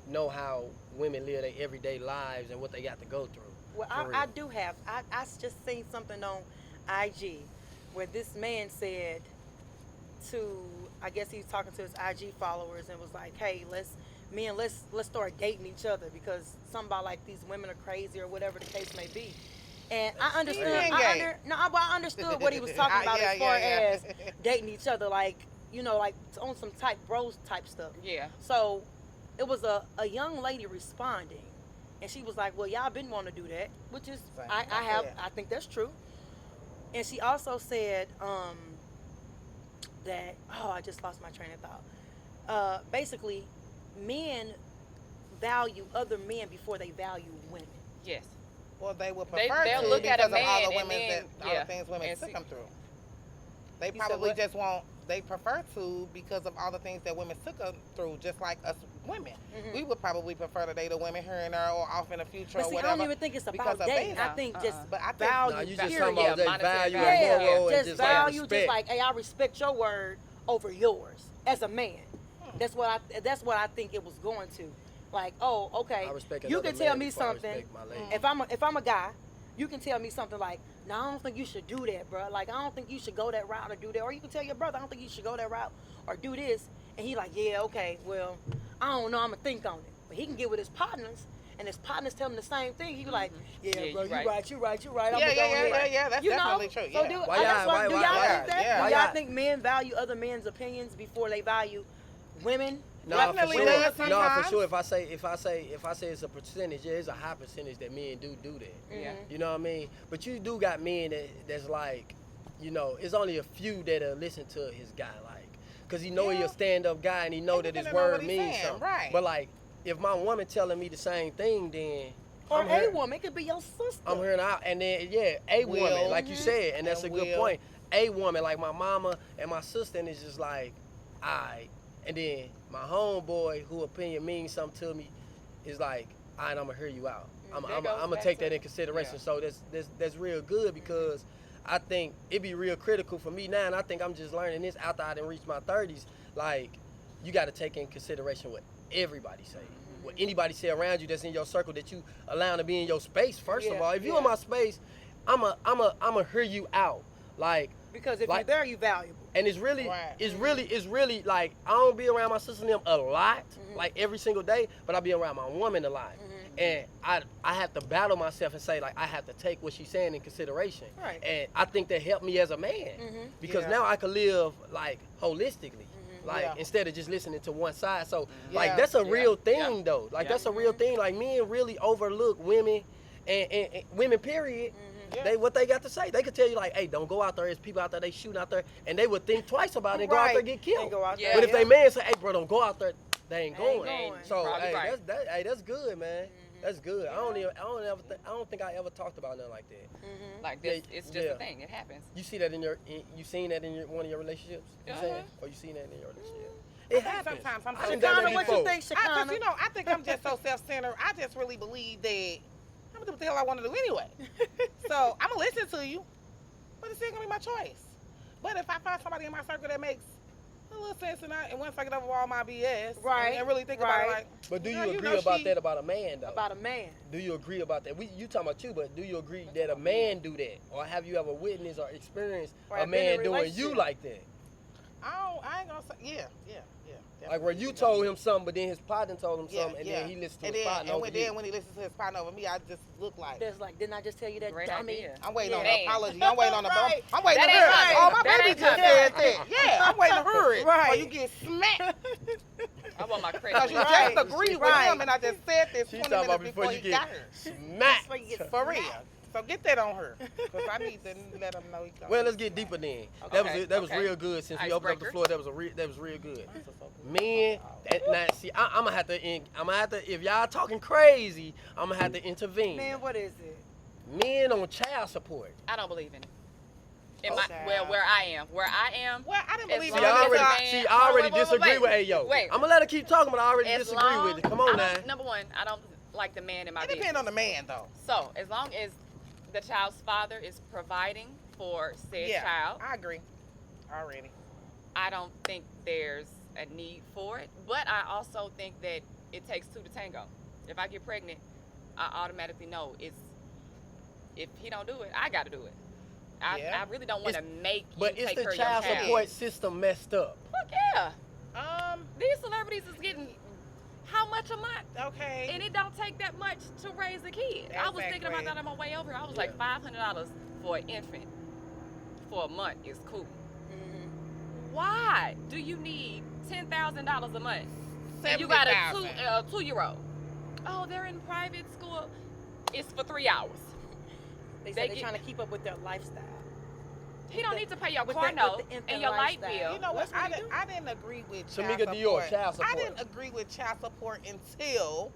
S1: know how women live their everyday lives and what they got to go through.
S5: Well, I do have. I just seen something on IG where this man said to, I guess he was talking to his IG followers and was like, hey, let's men, let's start dating each other because something about like these women are crazy or whatever the case may be. And I understood. I understood what he was talking about as far as dating each other, like like on some type bros type stuff.
S4: Yeah.
S5: So it was a young lady responding, and she was like, "Well, y'all been wanting to do that," which is I think that's true. And she also said that I just lost my train of thought. Basically, men value other men before they value women.
S4: Yes.
S3: Well, they would prefer
S4: They'll
S3: to
S4: look at a
S3: because of all
S4: man
S3: the women
S4: and then,
S3: all the things women took them through. They probably just won't. They prefer to because of all the things that women took them through, just like us women.
S5: Mm-hmm.
S3: We would probably prefer to date a women here and there or off in the future
S5: But
S3: or
S5: see,
S3: whatever.
S5: I don't even think it's about dating. I think just
S3: But I think
S5: value.
S1: Nah, you just
S5: period.
S1: talking about that
S4: monetary
S1: value
S4: value.
S1: and moral and
S5: just
S1: just
S5: value,
S1: like
S5: just
S1: respect.
S5: like, hey, I respect your word over yours as a man. That's what I think it was going to. Like, oh, okay,
S1: I respect
S5: you
S1: another
S5: can tell
S1: man
S5: me
S1: before I
S5: something.
S1: respect my lady.
S5: If I'm a guy, you can tell me something like, no, I don't think you should do that, bro. Like, I don't think you should go that route or do that. Or you can tell your brother, I don't think you should go that route or do this. And he like, yeah, okay, well, I don't know, I'm going to think on it. But he can get with his partners, and his partners tell him the same thing. He be like, yeah, bro, you right. I'm gonna go ahead.
S3: Yeah, that's definitely true.
S5: So
S3: Yeah.
S5: do y'all
S1: Why
S5: think that?
S3: yeah.
S5: Do y'all think men value other men's opinions before they value women?
S1: No,
S3: Definitely
S1: for
S3: does
S1: sure. No, for
S3: sometimes.
S1: sure. If I say it's a percentage, yeah, it's a high percentage that men do that.
S4: Yeah.
S1: You know what I mean? But you do got men that's like, it's only a few that'll listen to his guy, like, cause he know he a stand-up guy and he know that his
S3: depending on
S1: word
S3: what he's
S1: means
S3: saying,
S1: something.
S3: right.
S1: But like, if my woman telling me the same thing, then
S5: Or
S1: I'm
S5: a
S1: hearing-
S5: woman, it could be your sister.
S1: I'm hearing out, and then a
S3: Will.
S1: woman, like you said, and that's
S3: And
S1: a good
S3: will.
S1: point. A woman, like my mama and my sister, and it's just like, alright. And then my homeboy, who opinion means something to me, is like, alright, I'm gonna hear you out. I'm
S4: That goes
S1: gonna
S4: back
S1: take
S4: to-
S1: that in consideration.
S4: yeah.
S1: So that's real good because I think it be real critical for me now, and I think I'm just learning this after I done reached my 30s. Like, you got to take in consideration what everybody say. What anybody say around you that's in your circle that you allow to be in your space. First of
S5: Yeah,
S1: all, if you
S5: yeah.
S1: in my space, I'ma hear you out. Like,
S5: Because if
S1: like-
S5: you're there, you're valuable.
S1: and it's really like I don't be around my sister and them a lot, like every single day, but I be around my woman a lot. And I have to battle myself and say, like, I have to take what she's saying in consideration.
S5: Right.
S1: And I think that helped me as a man because
S3: Yeah.
S1: now I can live like holistically. Like,
S3: Yeah.
S1: instead of just listening to one side. So like
S3: Yeah.
S1: that's a
S4: Yeah.
S1: real thing
S4: Yeah.
S1: though. Like
S4: Yeah.
S1: that's a real thing. Like men really overlook women and women period.
S3: Yeah.
S1: What they got to say. They could tell you like, hey, don't go out there. There's people out there, they shooting out there, and they would think twice about it and go out there and get killed.
S5: And go out
S4: Yeah.
S5: there,
S1: But if they man say, hey bro, don't go out there, they ain't
S5: They ain't
S1: going.
S5: going.
S1: So
S4: Probably
S1: hey,
S4: right.
S1: that's good, man. That's good. I don't think I ever talked about nothing like that.
S4: Like this,
S1: Yeah,
S4: it's just
S1: yeah.
S4: a thing. It happens.
S1: You see that you seen that in one of your relationships? You
S4: Uh-huh.
S1: saying? Or you seen that in your relationship? It happens.
S3: Sometimes.
S1: I done done that
S5: Shakana, what
S1: before.
S5: you think, Shakana?
S3: Because, I think I'm just so self-centered. I just really believe that I'm going to do what the hell I want to do anyway. So I'm going to listen to you, but it's still going to be my choice. But if I find somebody in my circle that makes a little sense and once I get over all my BS
S5: Right,
S3: and really think about it,
S5: right.
S3: like,
S1: But do you
S3: girl,
S1: agree
S3: know
S1: about
S3: she-
S1: that about a man though?
S5: About a man.
S1: Do you agree about that? You talking about you, but do you agree that a man do that? Or have you ever witnessed or experienced
S5: Or
S1: a
S5: been in a
S1: man doing you
S5: relationship?
S1: like that?
S3: I ain't going to say, yeah.
S1: Like where you told him something, but then his partner told him something, and then he listened to
S3: and
S1: his
S3: then,
S1: partner
S3: and
S1: over
S3: when,
S1: you.
S3: then when he listens to his partner over me, I just look like,
S5: That's like, didn't I just tell you that,
S4: Great
S5: dummy?
S4: idea.
S3: I'm waiting on
S5: Yeah.
S3: an apology. I'm waiting on a
S5: Right.
S3: I'm waiting
S4: That
S3: to
S4: ain't
S3: hear it.
S4: coming.
S3: Oh, my
S4: That
S3: baby
S4: ain't
S3: just
S4: coming.
S3: said that. Yeah, I'm waiting to hear it.
S5: Right.
S3: Or you get smacked.
S4: I want my credit.
S3: Because you
S5: Right.
S3: just agreed with
S5: Right.
S3: him, and I just said this
S1: She
S3: 20
S1: talking about
S3: minutes
S1: before
S3: before
S1: you
S3: he
S1: get
S3: got here.
S1: smacked.
S5: Before you get
S3: For real. So get that on her. Because I need to let him know he coming.
S1: Well, let's get deeper then.
S4: Okay,
S1: That was
S4: okay.
S1: real good. Since we opened up the
S4: Icebreaker.
S1: floor, that was real good. Men, now see, I'm gonna have to. If y'all talking crazy, I'm gonna have to intervene.
S5: Man, what is it?
S1: Men on child support.
S4: I don't believe in it.
S5: Okay.
S4: Where I am.
S3: Well, I didn't
S4: As
S3: believe
S1: See,
S3: in
S4: long
S1: I
S4: as
S3: it.
S4: a
S1: already,
S4: man-
S1: see, I already
S4: wait,
S1: disagree with Ayocc.
S4: wait.
S1: I'm gonna let her keep talking, but I already
S4: As
S1: disagree
S4: long-
S1: with it. Come on
S4: I
S1: now.
S4: don't- Number one, I don't like the man in my
S3: It
S4: business.
S3: depends on the man, though.
S4: So as long as the child's father is providing for said
S3: Yeah,
S4: child,
S3: I agree. Already.
S4: I don't think there's a need for it. But I also think that it takes two to tango. If I get pregnant, I automatically know if he don't do it, I got to do it.
S3: Yeah.
S4: I really don't want to make you
S1: But it's
S4: take
S1: the
S4: care of
S1: child
S4: your child.
S1: support system messed up.
S4: Fuck yeah. These celebrities is getting How much a month?
S3: Okay.
S4: And it don't take that much to raise a kid. I was thinking about that on my way over here. I was like, $500 for an infant for a month is cool. Why do you need $10,000 a month? And you got a 2-year-old. Oh, they're in private school. It's for 3 hours.
S5: They say they're trying to keep up with their lifestyle.
S4: He don't need to pay your car note and your light
S5: lifestyle.
S4: bill.
S3: You know what? I didn't agree with child
S1: Tameka
S3: support.
S1: Doir, child support.
S3: I didn't agree with child support until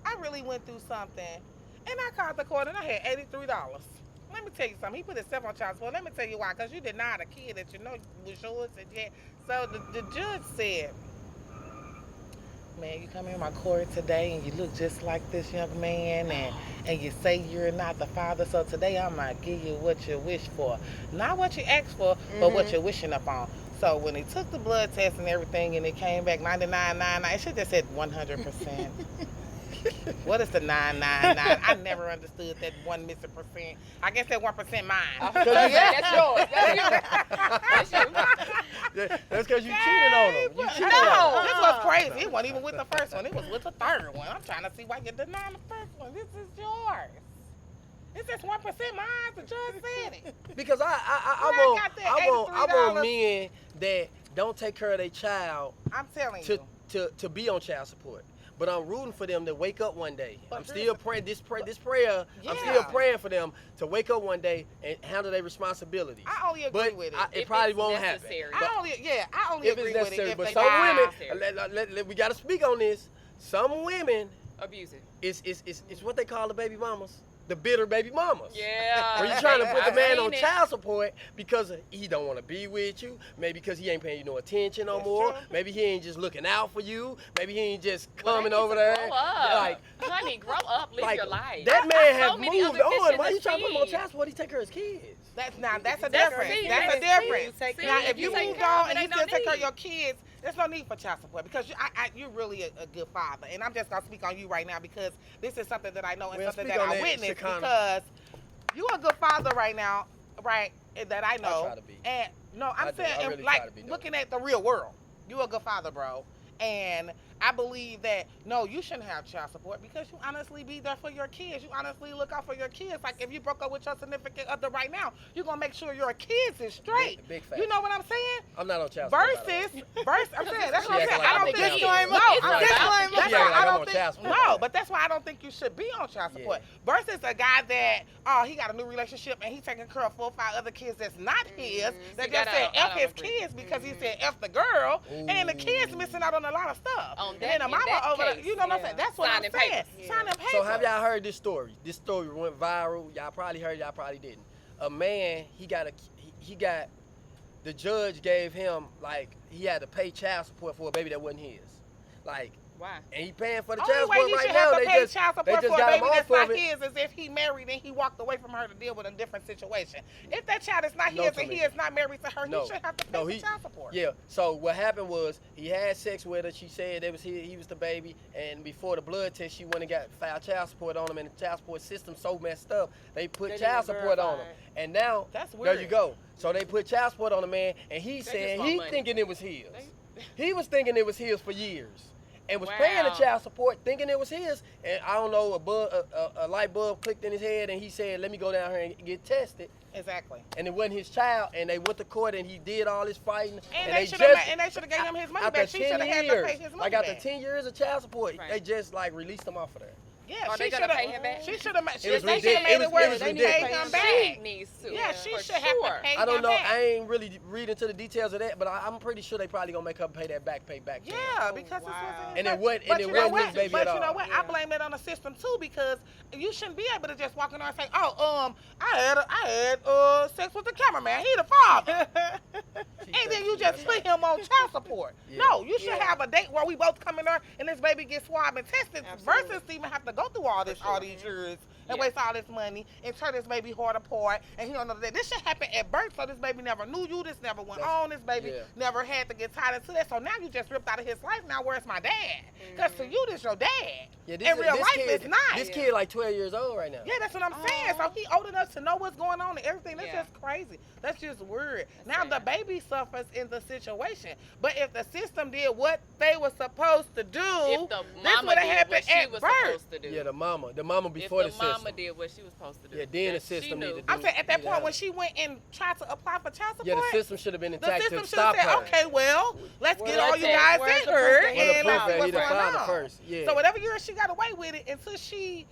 S3: I really went through something, and I called the court and I had $83. Let me tell you something. He put himself on child support. Let me tell you why. Because you denied a kid that you know was yours. And yet, so the judge said, man, you come in my court today and you look just like this young man and you say you're not the father. So today I'm going to give you what you wish for. Not what you asked for, but what you're wishing upon. So when he took the blood test and everything and it came back 99.99, it should have said 100%. What is the 999? I never understood that one missing percent. I guess that 1% mine.
S4: That's yours. That's you.
S1: That's because you cheated on him. You cheated
S3: No,
S1: on him.
S3: this was crazy. It wasn't even with the first one. It was with the third one. I'm trying to see why you're denying the first one. This is yours. It's just 1% mine. The judge said it.
S1: Because I want men that don't take care of their child
S3: I'm telling you.
S1: to be on child support. But I'm rooting for them to wake up one day.
S3: But
S1: I'm still praying this prayer. I'm still praying for them to wake up one day and handle their responsibilities.
S3: I only agree with it.
S1: It probably won't happen.
S3: I only
S1: If
S3: agree
S1: it's
S3: with it.
S1: necessary.
S3: If
S1: But
S3: they
S1: some
S3: die.
S1: women, we got to speak on this. Some women,
S4: Abusive.
S1: it's what they call the baby mamas. The bitter baby mamas.
S4: Yeah.
S1: Where you trying to put the man on
S4: seen it.
S1: child support because he don't want to be with you. Maybe because he ain't paying you no attention no more.
S3: true.
S1: Maybe he ain't just looking out for you. Maybe he ain't just coming
S4: Well,
S1: over
S4: they need
S1: there.
S4: to grow up.
S1: Like,
S4: Honey, grow up, live your life.
S1: that man
S4: So
S1: has
S4: many
S1: moved
S4: other
S1: on.
S4: fish
S1: Why
S4: in
S1: you
S4: the
S1: trying to put him on
S4: sea.
S1: child support? He take care of his kids.
S3: That's a
S4: That's
S3: difference.
S4: see,
S3: That's a
S4: that's
S3: difference.
S5: see.
S3: Now,
S5: If
S3: if
S5: you
S3: you
S5: take
S3: moved
S4: care of
S3: on
S4: it,
S3: and you
S4: ain't
S3: still
S4: no
S3: take care of
S4: need.
S3: your kids, there's no need for child support because you're really a good father. And I'm just gonna speak on you right now because this is something that I know and
S1: Well,
S3: something
S1: speak
S3: that
S1: on
S3: I
S1: that,
S3: witnessed.
S1: Shekinah.
S3: Because you're a good father right now, right? That I know.
S1: try to be.
S3: And no, I'm
S1: I do.
S3: saying
S1: I
S3: and,
S1: really
S3: like
S1: try to be, though.
S3: looking at the real world. You're a good father, bro. And I believe that, no, you shouldn't have child support because you honestly be there for your kids. You honestly look out for your kids. Like if you broke up with your significant other right now, you're going to make sure your kids is straight.
S1: Big fact.
S3: You know what I'm saying?
S1: I'm not on child support.
S3: Versus, I'm saying, that's what I'm
S1: She
S3: saying.
S1: acting like
S3: I
S1: I'm
S3: don't
S1: on
S3: think,
S1: child
S5: support.
S3: no,
S5: It's
S3: I'm
S5: about
S3: disclaimer.
S5: the
S3: That's
S1: kid.
S3: why
S1: She acting like
S3: I
S1: I'm
S3: don't
S1: on
S3: think,
S1: child support.
S3: no, but that's why I don't think you should be on child support. Versus a guy that, he got a new relationship and he's taking care of 4 or 5 other kids that's not his, that
S4: See,
S3: just
S4: that
S3: said
S4: I
S3: F
S4: don't
S3: his
S4: agree.
S3: kids because he said F the girl, and the kids missing out on a lot of stuff.
S4: On
S3: And
S4: that-
S3: then the
S4: in
S3: mama
S4: that
S3: over there,
S4: case,
S3: you know what I'm saying? That's what
S4: Signing
S3: I'm saying.
S4: papers.
S3: Signing papers.
S1: So have y'all heard this story? This story went viral. Y'all probably heard. Y'all probably didn't. A man, he got the judge gave him like he had to pay child support for a baby that wasn't his. Like,
S4: Why?
S1: and he paying for the
S3: Only
S1: child
S3: way
S1: support
S3: he
S1: right
S3: should
S1: now.
S3: have to
S1: They
S3: pay
S1: just
S3: child
S1: they
S3: support
S1: just
S3: for a
S1: got him
S3: baby that's
S1: off
S3: not
S1: of it.
S3: his is if he married and he walked away from her to deal with a different situation. If that child is not
S1: No,
S3: his and he
S1: Tameka.
S3: is not married to her,
S1: No.
S3: he should have to pay
S1: No,
S3: the
S1: he-
S3: child support.
S1: Yeah. So what happened was he had sex with her. She said it was he was the baby, and before the blood test, she went and got filed child support on him, and the child support system so messed up they put
S5: They
S1: child
S5: didn't
S1: support on him.
S5: verify it.
S1: And now
S3: That's
S1: there
S3: weird.
S1: you go. So they put child support on the man, and he
S4: just
S1: said
S4: want
S1: he
S4: money.
S1: thinking it was his. He was thinking it was his for years, and was
S4: Wow.
S1: paying the child support, thinking it was his. And I don't know, a light bulb clicked in his head, and he said, "Let me go down here and get tested."
S3: Exactly.
S1: And it wasn't his child, and they went to court, and he did all this fighting.
S3: And
S1: they
S3: they should have gave him his money
S1: after
S3: back. She should
S1: 10
S3: have had to
S1: years,
S3: pay his money
S1: like after
S3: back.
S1: 10 years of child support,
S4: Right.
S1: they just like released him off of there.
S3: Yeah,
S4: Are
S3: she
S4: they
S3: should
S4: gonna
S3: have
S4: pay him back?
S3: She should have
S1: was
S3: made
S1: ridiculous.
S3: it where
S1: It was
S3: they paid
S1: ridiculous.
S3: him
S4: She
S3: back.
S4: needs to.
S3: Yeah, she
S4: for
S3: should have
S4: sure.
S3: to pay
S1: I don't
S3: him
S1: know.
S3: back.
S1: I ain't really read into the details of that, but I'm pretty sure they probably gonna make her pay that back pay back. to him.
S3: Yeah, because
S5: wow.
S3: this wasn't.
S1: And it wasn't-
S3: But
S1: and it
S3: you know
S1: wasn't
S3: what?
S1: his baby
S3: But
S1: at
S3: you know
S1: all.
S3: what?
S5: Yeah.
S3: I blame that on the system too because you shouldn't be able to just walk in there and say, "Oh, I had sex with the cameraman. He the father," and then you just put him on child support.
S1: Yeah.
S3: No, you should
S5: Yeah.
S3: have a date where we both come in there and this baby gets swabbed and tested,
S5: Absolutely.
S3: versus even have to go through all these years and
S4: Yeah.
S3: waste all this money and turn this baby heart apart. And he don't know that this should happen at birth, so this baby never knew you. This never went on. This baby
S1: yeah.
S3: never had to get tied into that. So now you just ripped out of his life. Now where's my dad? Because to you, this your dad.
S1: Yeah,
S3: in real life,
S1: kid,
S3: it's not.
S1: This kid like 12 years old right now.
S3: Yeah, that's what I'm saying. So he old enough to know what's going on and everything. That's
S4: Yeah.
S3: just crazy. That's just weird.
S4: That's
S3: Now
S4: sad.
S3: the baby suffers in the situation. But if the system did what they were supposed to do,
S4: If the
S3: this
S4: mama
S3: would have
S4: did
S3: happened
S4: what she
S3: at
S4: was
S3: birth.
S4: supposed to do.
S1: Yeah, the mama before
S4: if
S1: the
S4: the mama
S1: system.
S4: did what she was supposed to do.
S1: Yeah, then the
S4: that she
S1: system
S4: knew.
S1: needed to
S3: I'm saying at that
S1: Yeah.
S3: point when she went and tried to apply for child support,
S1: Yeah, the system should have been
S3: the
S1: intact
S3: system
S1: to
S3: should have
S1: stop
S3: said,
S1: her.
S3: okay, well, let's
S2: Where's
S3: get all
S2: the
S3: you
S2: proof?
S3: guys
S2: Where's
S3: in
S2: the
S3: her
S2: proof that he
S3: and
S1: Well, the
S3: let's
S1: proof
S3: see
S1: that
S3: what's
S1: he
S3: going
S1: filed it
S3: on.
S1: first. Yeah.
S3: So whatever year she got away with it until she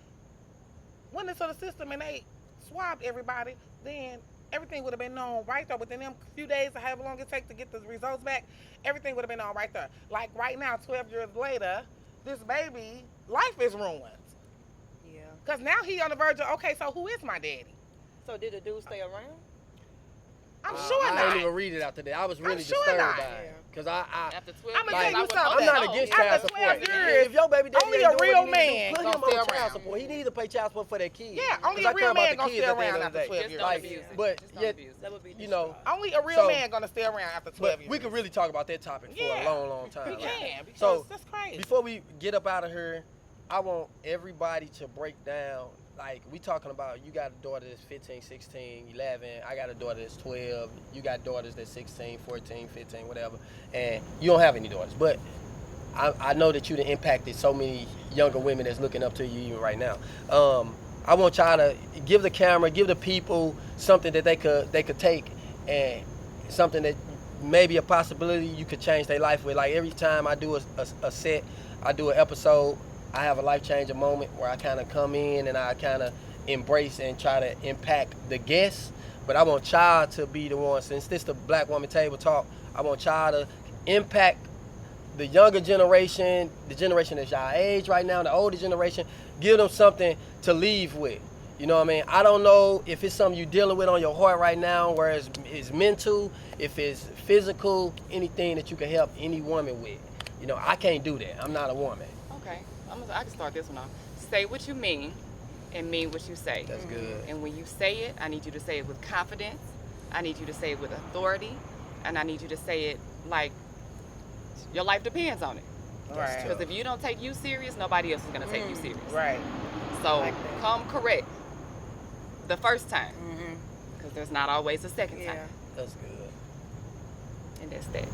S3: went into the system and they swabbed everybody, then everything would have been known right there within them few days or however long it takes to get the results back. Everything would have been known right there. Like right now, 12 years later, this baby life is ruined.
S2: Yeah.
S3: Because now he on the verge of, okay, so who is my daddy?
S2: So did the dude stay around?
S3: I'm sure
S1: I
S3: not.
S1: didn't even read it out today. I was really
S3: sure
S1: disturbed
S3: not.
S1: by it. Because I
S4: After 12
S3: I'ma
S4: years,
S3: tell you
S4: I would
S3: something.
S4: hope
S1: I'm not
S4: that-
S1: against
S3: After
S1: child
S3: 12
S1: support.
S3: years,
S1: If your baby daddy
S3: only
S1: ain't
S3: a
S1: doing
S3: real
S1: what he need to do,
S3: man
S1: put
S3: gonna
S1: him on
S3: stay
S1: child
S3: around.
S1: support. He needs to pay child support for that kid.
S3: Yeah, only
S1: 'Cause
S3: a
S1: I care
S3: real
S1: about
S3: man
S1: the
S3: gonna
S1: kids
S3: stay
S1: at the end
S3: around
S1: of the
S3: after
S1: day.
S3: 12
S4: Just
S3: years.
S4: don't
S1: Like,
S4: abuse it.
S1: but
S4: Just don't
S1: yet,
S4: abuse it.
S2: That would be
S1: you know,
S2: distraught.
S3: Only a real
S1: So-
S3: man gonna stay around after 12
S1: but
S3: years.
S1: we could really talk about that topic for a
S3: Yeah.
S1: long, long time.
S3: We
S1: right?
S3: can, because
S1: So,
S3: that's crazy.
S1: Before we get up out of here, I want everybody to break down, like, we talking about, you got a daughter that's 15, 16, 11. I got a daughter that's 12. You got daughters that's 16, 14, 15, whatever. And you don't have any daughters. But I know that you done impacted so many younger women that's looking up to you even right now. I want y'all to give the camera, give the people something that they could take, and something that maybe a possibility you could change their life with. Like every time I do a set, I do an episode, I have a life-changing moment where I kind of come in and I kind of embrace and try to impact the guests. But I want y'all to be the one, since this the Black Woman Table Talk, I want y'all to impact the younger generation, the generation that's y'all age right now, the older generation. Give them something to leave with. You know what I mean? I don't know if it's something you're dealing with on your heart right now, where it's mental, if it's physical, anything that you can help any woman with. You know, I can't do that. I'm not a woman.
S4: Okay, I can start this one off. Say what you mean and mean what you say.
S1: That's good.
S4: And when you say it, I need you to say it with confidence. I need you to say it with authority. And I need you to say it like your life depends on it.
S3: Right.
S4: Because if you don't take you serious, nobody else is going to take you serious.
S3: Right.
S4: So
S2: Like that.
S4: come correct the first time.
S2: Mm-hmm.
S4: Because there's not always a second
S2: Yeah.
S4: time.
S1: That's good.
S4: And that's that.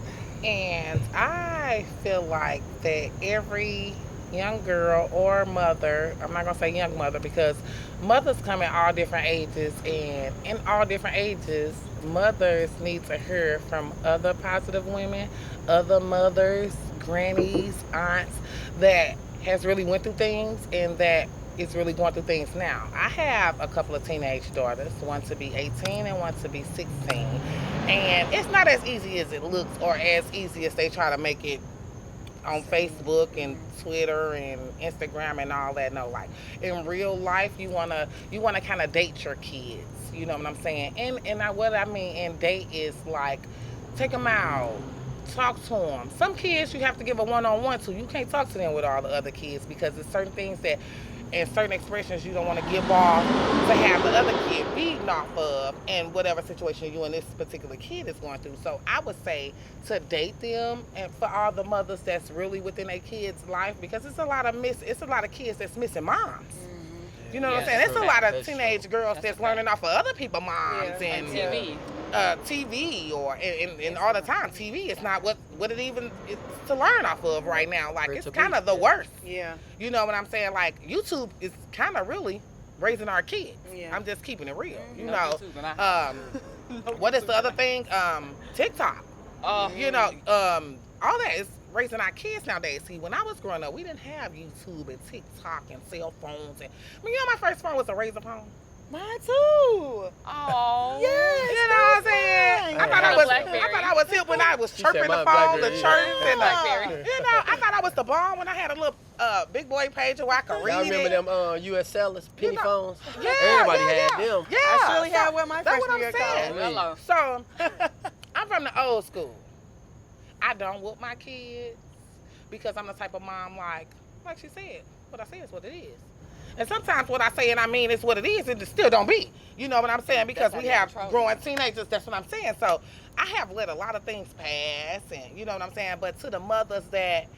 S3: And I feel like that every young girl or mother, I'm not going to say young mother because mothers come in all different ages, and in all different ages, mothers need to hear from other positive women, other mothers, grannies, aunts that has really went through things and that is really going through things now. I have a couple of teenage daughters, one to be 18 and one to be 16. And it's not as easy as it looks or as easy as they try to make it on Facebook and Twitter and Instagram and all that. No, like in real life, you wanna kind of date your kids. You know what I'm saying? And what I mean in date is like take them out, talk to them. Some kids you have to give a one-on-one to. You can't talk to them with all the other kids because there's certain things that and certain expressions you don't want to give off to have the other kid feeding off of in whatever situation you and this particular kid is going through. So I would say to date them, and for all the mothers that's really within their kids' life, because it's a lot of kids that's missing moms. You know what I'm
S4: Yeah,
S3: saying?
S4: that's
S3: It's a
S4: true.
S3: lot of
S1: That's
S3: teenage
S1: true.
S3: girls
S4: That's
S3: that's
S4: a fact.
S3: learning off of other people's moms
S2: Yeah.
S3: and
S4: TV.
S3: TV or and all the time. TV is not what it even is to learn off of right now. Like
S1: For it
S3: it's
S1: to be,
S3: kind of the
S1: yeah.
S3: worst.
S2: Yeah.
S3: You know what I'm saying? Like YouTube is kind of really raising our kids.
S2: Yeah.
S3: I'm just keeping it real. You
S4: No
S3: know.
S4: YouTube, and I-
S3: What is the other thing? TikTok. You know, all that is raising our kids nowadays. See, when I was growing up, we didn't have YouTube and TikTok and cell phones. And you know, my first phone was a Razor phone.
S2: Mine too.
S4: Oh.
S2: Yes.
S3: You know what I'm saying?
S1: Yeah.
S3: I thought
S4: Blackberry.
S3: I was hip when I was
S1: She said
S3: chirping the
S1: mine
S3: phone, the
S1: Blackberry,
S3: chirps
S1: yeah.
S3: and
S4: Blackberry.
S3: you know, I thought I was the bomb when I had a little big boy pager where I could read
S1: Y'all remember
S3: it.
S1: them US sellers, penny
S3: know,
S1: phones?
S3: Yeah,
S1: Everybody
S3: yeah,
S1: had
S3: yeah.
S1: them.
S3: Yeah,
S2: I surely had one my
S3: that's
S2: freshman
S3: what
S2: year
S3: I'm
S2: of
S3: saying.
S2: college.
S4: Hello.
S3: So, I'm from the old school. I don't whoop my kids because I'm the type of mom like she said, what I say is what it is. And sometimes what I say and I mean is what it is, and it still don't be. You know what I'm saying? Because
S4: That's
S3: we
S4: how you
S3: have
S4: control
S3: growing teenagers, that's what I'm saying. So I have let a lot of things pass, and you know what I'm saying? But to the mothers that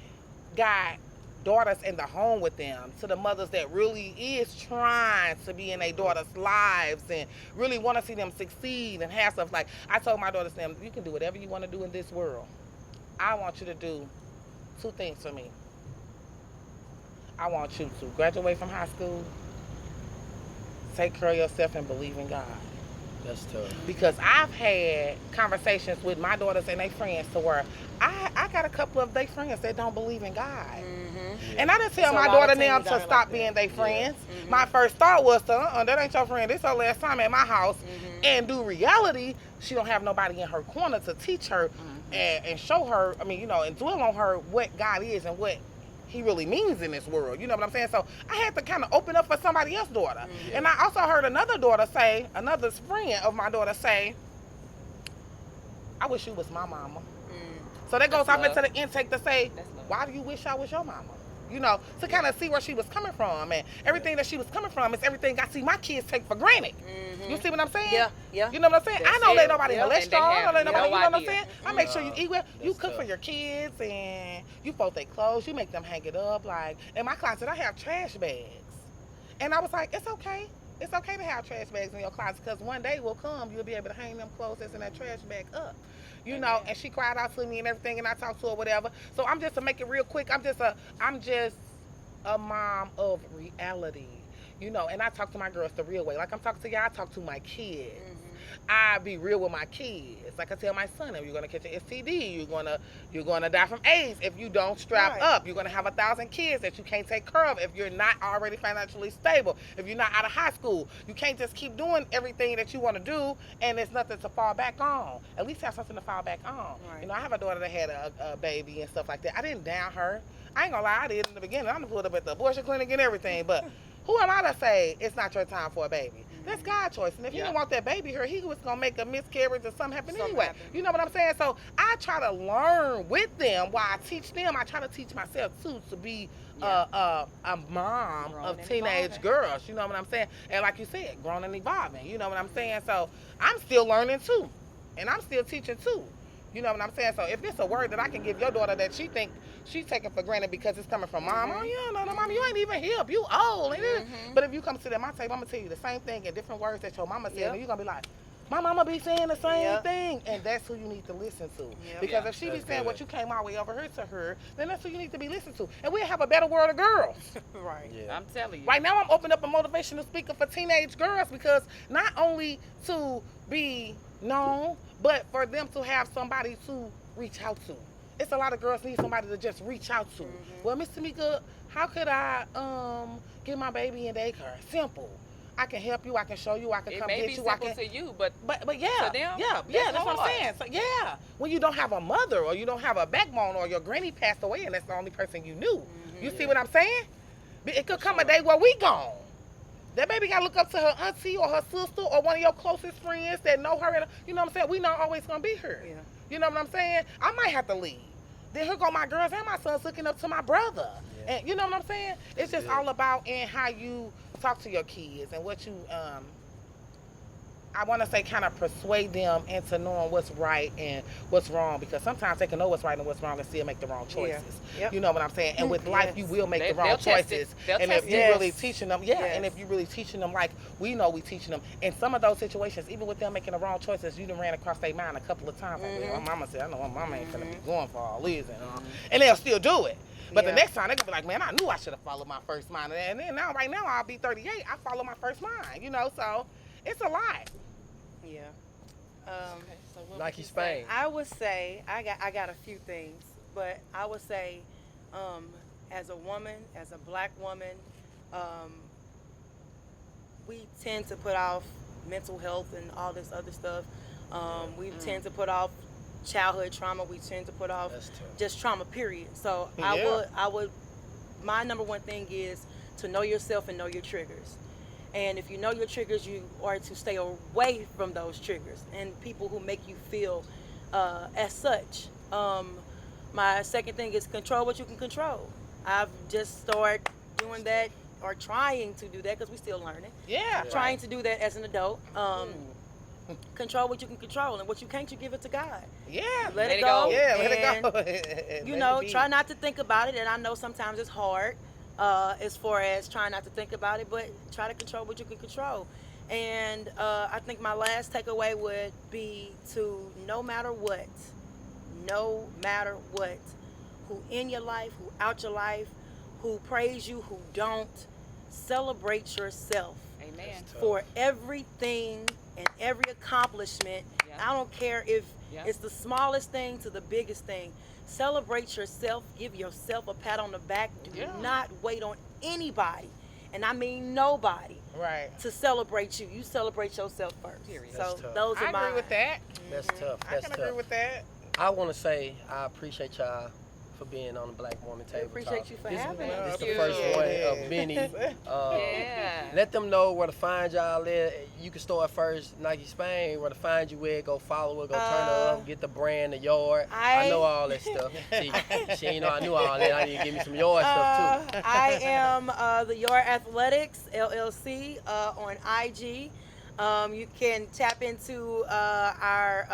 S3: got daughters in the home with them, to the mothers that really is trying to be in their daughters' lives and really want to see them succeed and have stuff. Like, I told my daughters, them, you can do whatever you want to do in this world. I want you to do 2 things for me. I want you to graduate from high school, take care of yourself, and believe in God.
S1: That's tough.
S3: Because I've had conversations with my daughters and their friends to where I got a couple of their friends that don't believe in God.
S5: Mm-hmm.
S3: And I didn't tell
S5: So
S3: my
S5: a lot
S3: daughter
S5: of
S3: now
S5: teens
S3: to
S5: are
S3: stop
S5: like
S3: being
S5: that.
S3: their friends.
S5: Mhm.
S3: My first thought was to, that ain't your friend. This her last time at my house.
S5: Mhm.
S3: And do reality, she don't have nobody in her corner to teach her and show her, and dwell on her what God is and what he really means in this world. You know what I'm saying? So I had to kind of open up for somebody else's daughter.
S5: Mm-hmm.
S3: And I also heard another friend of my daughter say, I wish you was my mama. So that goes
S4: That's
S3: off into
S4: love.
S3: the intake to say,
S4: That's love.
S3: why do you wish I was your mama? To kind of see where she was coming from. And everything that she was coming from is everything I see my kids take for granted.
S5: Mhm.
S3: You see what I'm saying?
S5: Yeah, yeah.
S3: You know what I'm saying?
S4: That's
S3: I don't let
S4: it.
S3: nobody
S4: Yep.
S3: molest
S4: And they
S3: y'all. I
S4: have
S3: don't let nobody,
S4: no
S3: you know what I'm
S4: idea.
S3: saying? I make sure you eat well. You
S1: That's
S3: cook for
S1: tough.
S3: your kids and you fold their clothes. You make them hang it up. Like, in my closet, I have trash bags. And I was like, it's okay. It's okay to have trash bags in your closet because one day will come, you'll be able to hang them clothes that's in that trash bag up. And she cried out to me and everything, and I talked to her, whatever. So I'm just, to make it real quick, I'm just a mom of reality, and I talk to my girls the real way. Like I'm talking to y'all, I talk to my kids. I be real with my kids. Like I tell my son, if you're gonna catch an STD, you're gonna die from AIDS if you don't strap
S5: Right.
S3: up. You're gonna have 1,000 kids that you can't take care of if you're not already financially stable. If you're not out of high school, you can't just keep doing everything that you want to do and there's nothing to fall back on. At least have something to fall back on.
S5: Right.
S3: I have a daughter that had a baby and stuff like that. I didn't down her. I ain't gonna lie, I did in the beginning. I'm gonna pull up at the abortion clinic and everything, but who am I to say it's not your time for a baby? That's God's choice. And if he didn't want that baby here, he was going to make a miscarriage or something happen anyway. You know what I'm saying? So I try to learn with them while I teach them. I try to teach myself, too, to be a mom
S4: Grown
S3: of
S4: and
S3: teenage
S4: evolving.
S3: girls. You know what I'm saying? And like you said, grown and evolving. You know what I'm saying? So I'm still learning, too. And I'm still teaching, too. You know what I'm saying? So if it's a word that I can give your daughter that she think she's taking for granted because it's coming from mom, oh yeah, no, mom, you ain't even hip, you old. But if you come sit at my table, I'm gonna tell you the same thing in different words that your mama said, and you're gonna be like, my mama be saying the same thing, and that's who you need to listen to. Because if she be saying what you came all the way over here to her, then that's who you need to be listening to, and we'll have a better world of girls.
S5: Right.
S1: Yeah.
S4: I'm telling you.
S3: Right now, I'm opening up a motivational speaker for teenage girls because not only to be known, but for them to have somebody to reach out to. It's a lot of girls need somebody to just reach out to. Well, Miss Tameka, how could I get my baby in daycare? Simple. I can help you. I can show you. I can
S4: It
S3: come
S4: may
S3: get
S4: be
S3: you. I
S4: simple
S3: can.
S4: to you, but
S3: yeah,
S4: to them,
S3: yeah,
S4: that's
S3: that's what I'm
S4: hard.
S3: saying. So yeah, when you don't have a mother or you don't have a backbone or your granny passed away and that's the only person you knew. You see what I'm saying? It could come a day where we gone. That baby got to look up to her auntie or her sister or one of your closest friends that know her. And, you know what I'm saying? We not always going to be here.
S5: Yeah.
S3: You know what I'm saying? I might have to leave. Then here go my girls and my sons looking up to my brother.
S1: Yeah.
S3: And you know what I'm saying? It's just
S1: Yeah.
S3: all about in how you talk to your kids and what you, I want to say kind of persuade them into knowing what's right and what's wrong, because sometimes they can know what's right and what's wrong and still make the wrong choices.
S5: Yep.
S3: You know what I'm saying? And with life, you will make the wrong
S4: They'll test it.
S3: choices.
S4: They'll
S3: And
S4: test
S3: if you
S5: it.
S3: really
S5: Yes.
S3: teaching them, and if you really teaching them like we know we teaching them, in some of those situations, even with them making the wrong choices, you done ran across their mind a couple of times. Like, well, my mama said, I know my mama ain't gonna be going for all these, and they'll still do it. But the
S5: Yeah.
S3: next time they gonna be like, man, I knew I should have followed my first mind. And then right now I'll be 38, I follow my first mind, so it's a lot.
S5: Yeah.
S4: Okay, so what
S1: Nike
S4: would you
S1: Spain.
S4: say?
S5: I would say I got a few things, but I would say, as a woman, as a black woman, we tend to put off mental health and all this other stuff. We tend to put off childhood trauma. We tend to put off
S1: That's tough.
S5: just trauma. Period. So
S3: Yeah.
S5: I would. My number one thing is to know yourself and know your triggers. And if you know your triggers, you are to stay away from those triggers and people who make you feel as such. My second thing is control what you can control. I've just started doing that, or trying to do that, because we're still learning.
S3: Yeah.
S5: Trying to do that as an adult. Control what you can control, and what you can't, you give it to God.
S3: Yeah.
S5: Let
S4: Let
S5: it
S4: it
S5: go.
S4: go.
S3: Yeah, let
S5: and,
S3: it go.
S5: You
S3: Let
S5: know,
S3: it be.
S5: try not to think about it. And I know sometimes it's hard, as far as trying not to think about it, but try to control what you can control. And I think my last takeaway would be to no matter what, who in your life, who out your life, who praise you, who don't, celebrate yourself
S4: Amen.
S5: for everything and every accomplishment.
S4: Yeah.
S5: I don't care if
S4: Yeah.
S5: it's the smallest thing to the biggest thing. Celebrate yourself. Give yourself a pat on the back. Do
S3: Yeah.
S5: not wait on anybody, and I mean nobody,
S3: Right.
S5: to celebrate you. You celebrate yourself first.
S4: Period.
S5: So
S1: That's tough.
S5: those are
S3: I
S5: my.
S3: agree with that.
S1: That's tough.
S3: I
S1: That's
S3: can agree
S1: tough.
S3: with that.
S1: I want to say I appreciate y'all for being on the Black Woman Table
S5: appreciate
S1: Talk.
S5: you for
S1: this,
S5: having
S3: us.
S1: This is the
S4: Thank
S1: first
S4: you.
S1: one of many.
S4: Yeah.
S1: Let them know where to find y'all at. You can start first, Nike Spain, where to find you at. Go follow her, go turn her up, get the brand, the yard. I know all that stuff. See, she ain't know I knew all that. I need to give me some yard stuff too.
S5: I am the Your Athletics LLC on IG. You can tap into our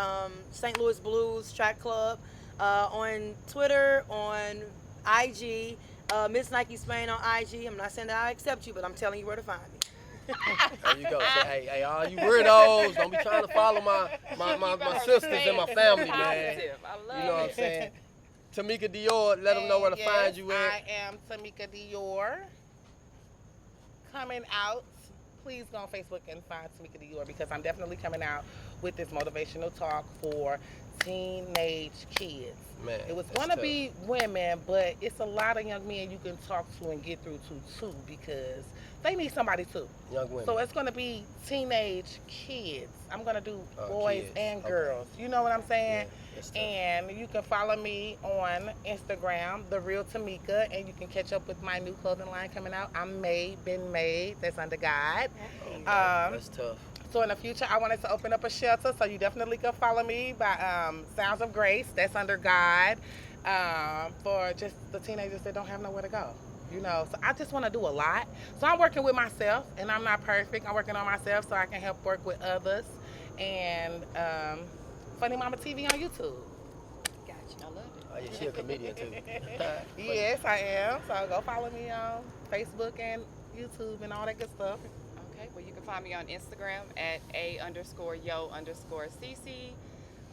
S5: St. Louis Blues Track Club on Twitter, on IG. Miss Nike Spain on IG. I'm not saying that I accept you, but I'm telling you where to find me.
S1: There you go. Say, hey, all you weirdos, don't be trying to follow my sisters and my family, man.
S4: Positive. I love
S1: You know what I'm
S4: it.
S1: saying? Tameka Doir, let them know where to
S3: Yes,
S1: find you at.
S3: I am Tameka Doir. Coming out. Please go on Facebook and find Tameka Doir, because I'm definitely coming out with this motivational talk for teenage kids.
S1: Man,
S3: It was
S1: that's
S3: going to
S1: tough.
S3: be women, but it's a lot of young men you can talk to and get through to too, because they need somebody too.
S1: Young women.
S3: So it's going to be teenage kids. I'm going to do boys
S1: kids.
S3: and
S1: Okay.
S3: girls. You know what I'm saying?
S1: Yeah, that's tough.
S3: And you can follow me on Instagram, The Real Tameka, and you can catch up with my new clothing line coming out. I'm been made. That's under God.
S1: That's tough.
S3: So in the future, I wanted to open up a shelter, so you definitely can follow me by Sounds of Grace. That's under God, for just the teenagers that don't have nowhere to go. You know, so I just want to do a lot. So I'm working with myself, and I'm not perfect. I'm working on myself so I can help work with others. And Funny Mama TV on YouTube.
S5: Gotcha.
S4: I love it.
S1: Oh, yeah, she a comedian too.
S3: Yes, I am. So go follow me on Facebook and YouTube and all that good stuff.
S4: Okay, well, you can find me on Instagram at @a_yo_cc.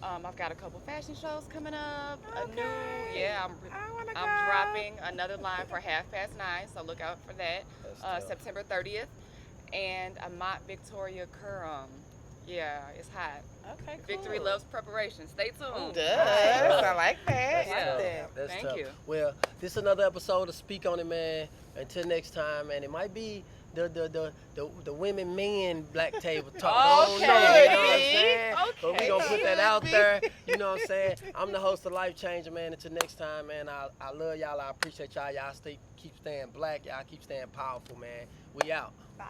S4: I've got a couple fashion shows coming up.
S3: Okay. I wanna
S4: I'm
S3: go.
S4: dropping another line for 9:30, so look out for that.
S1: That's tough.
S4: September 30th. And a Mont Victoria Currum. Yeah, it's hot.
S3: Okay, cool.
S4: Victory loves preparation. Stay tuned.
S3: Does. I like that.
S1: That's
S4: Yeah.
S1: tough. That's
S4: Thank
S1: tough.
S4: you.
S1: Well, this is another episode of Speak On It, man. Until next time, man. It might be the women men black table talk. I don't know, you know what I'm saying? But we gonna put that out there. You know what I'm saying? I'm the host of Life Changer, man. Until next time, man. I love y'all. I appreciate y'all. Y'all keep staying black. Y'all keep staying powerful, man. We out.
S5: Bye.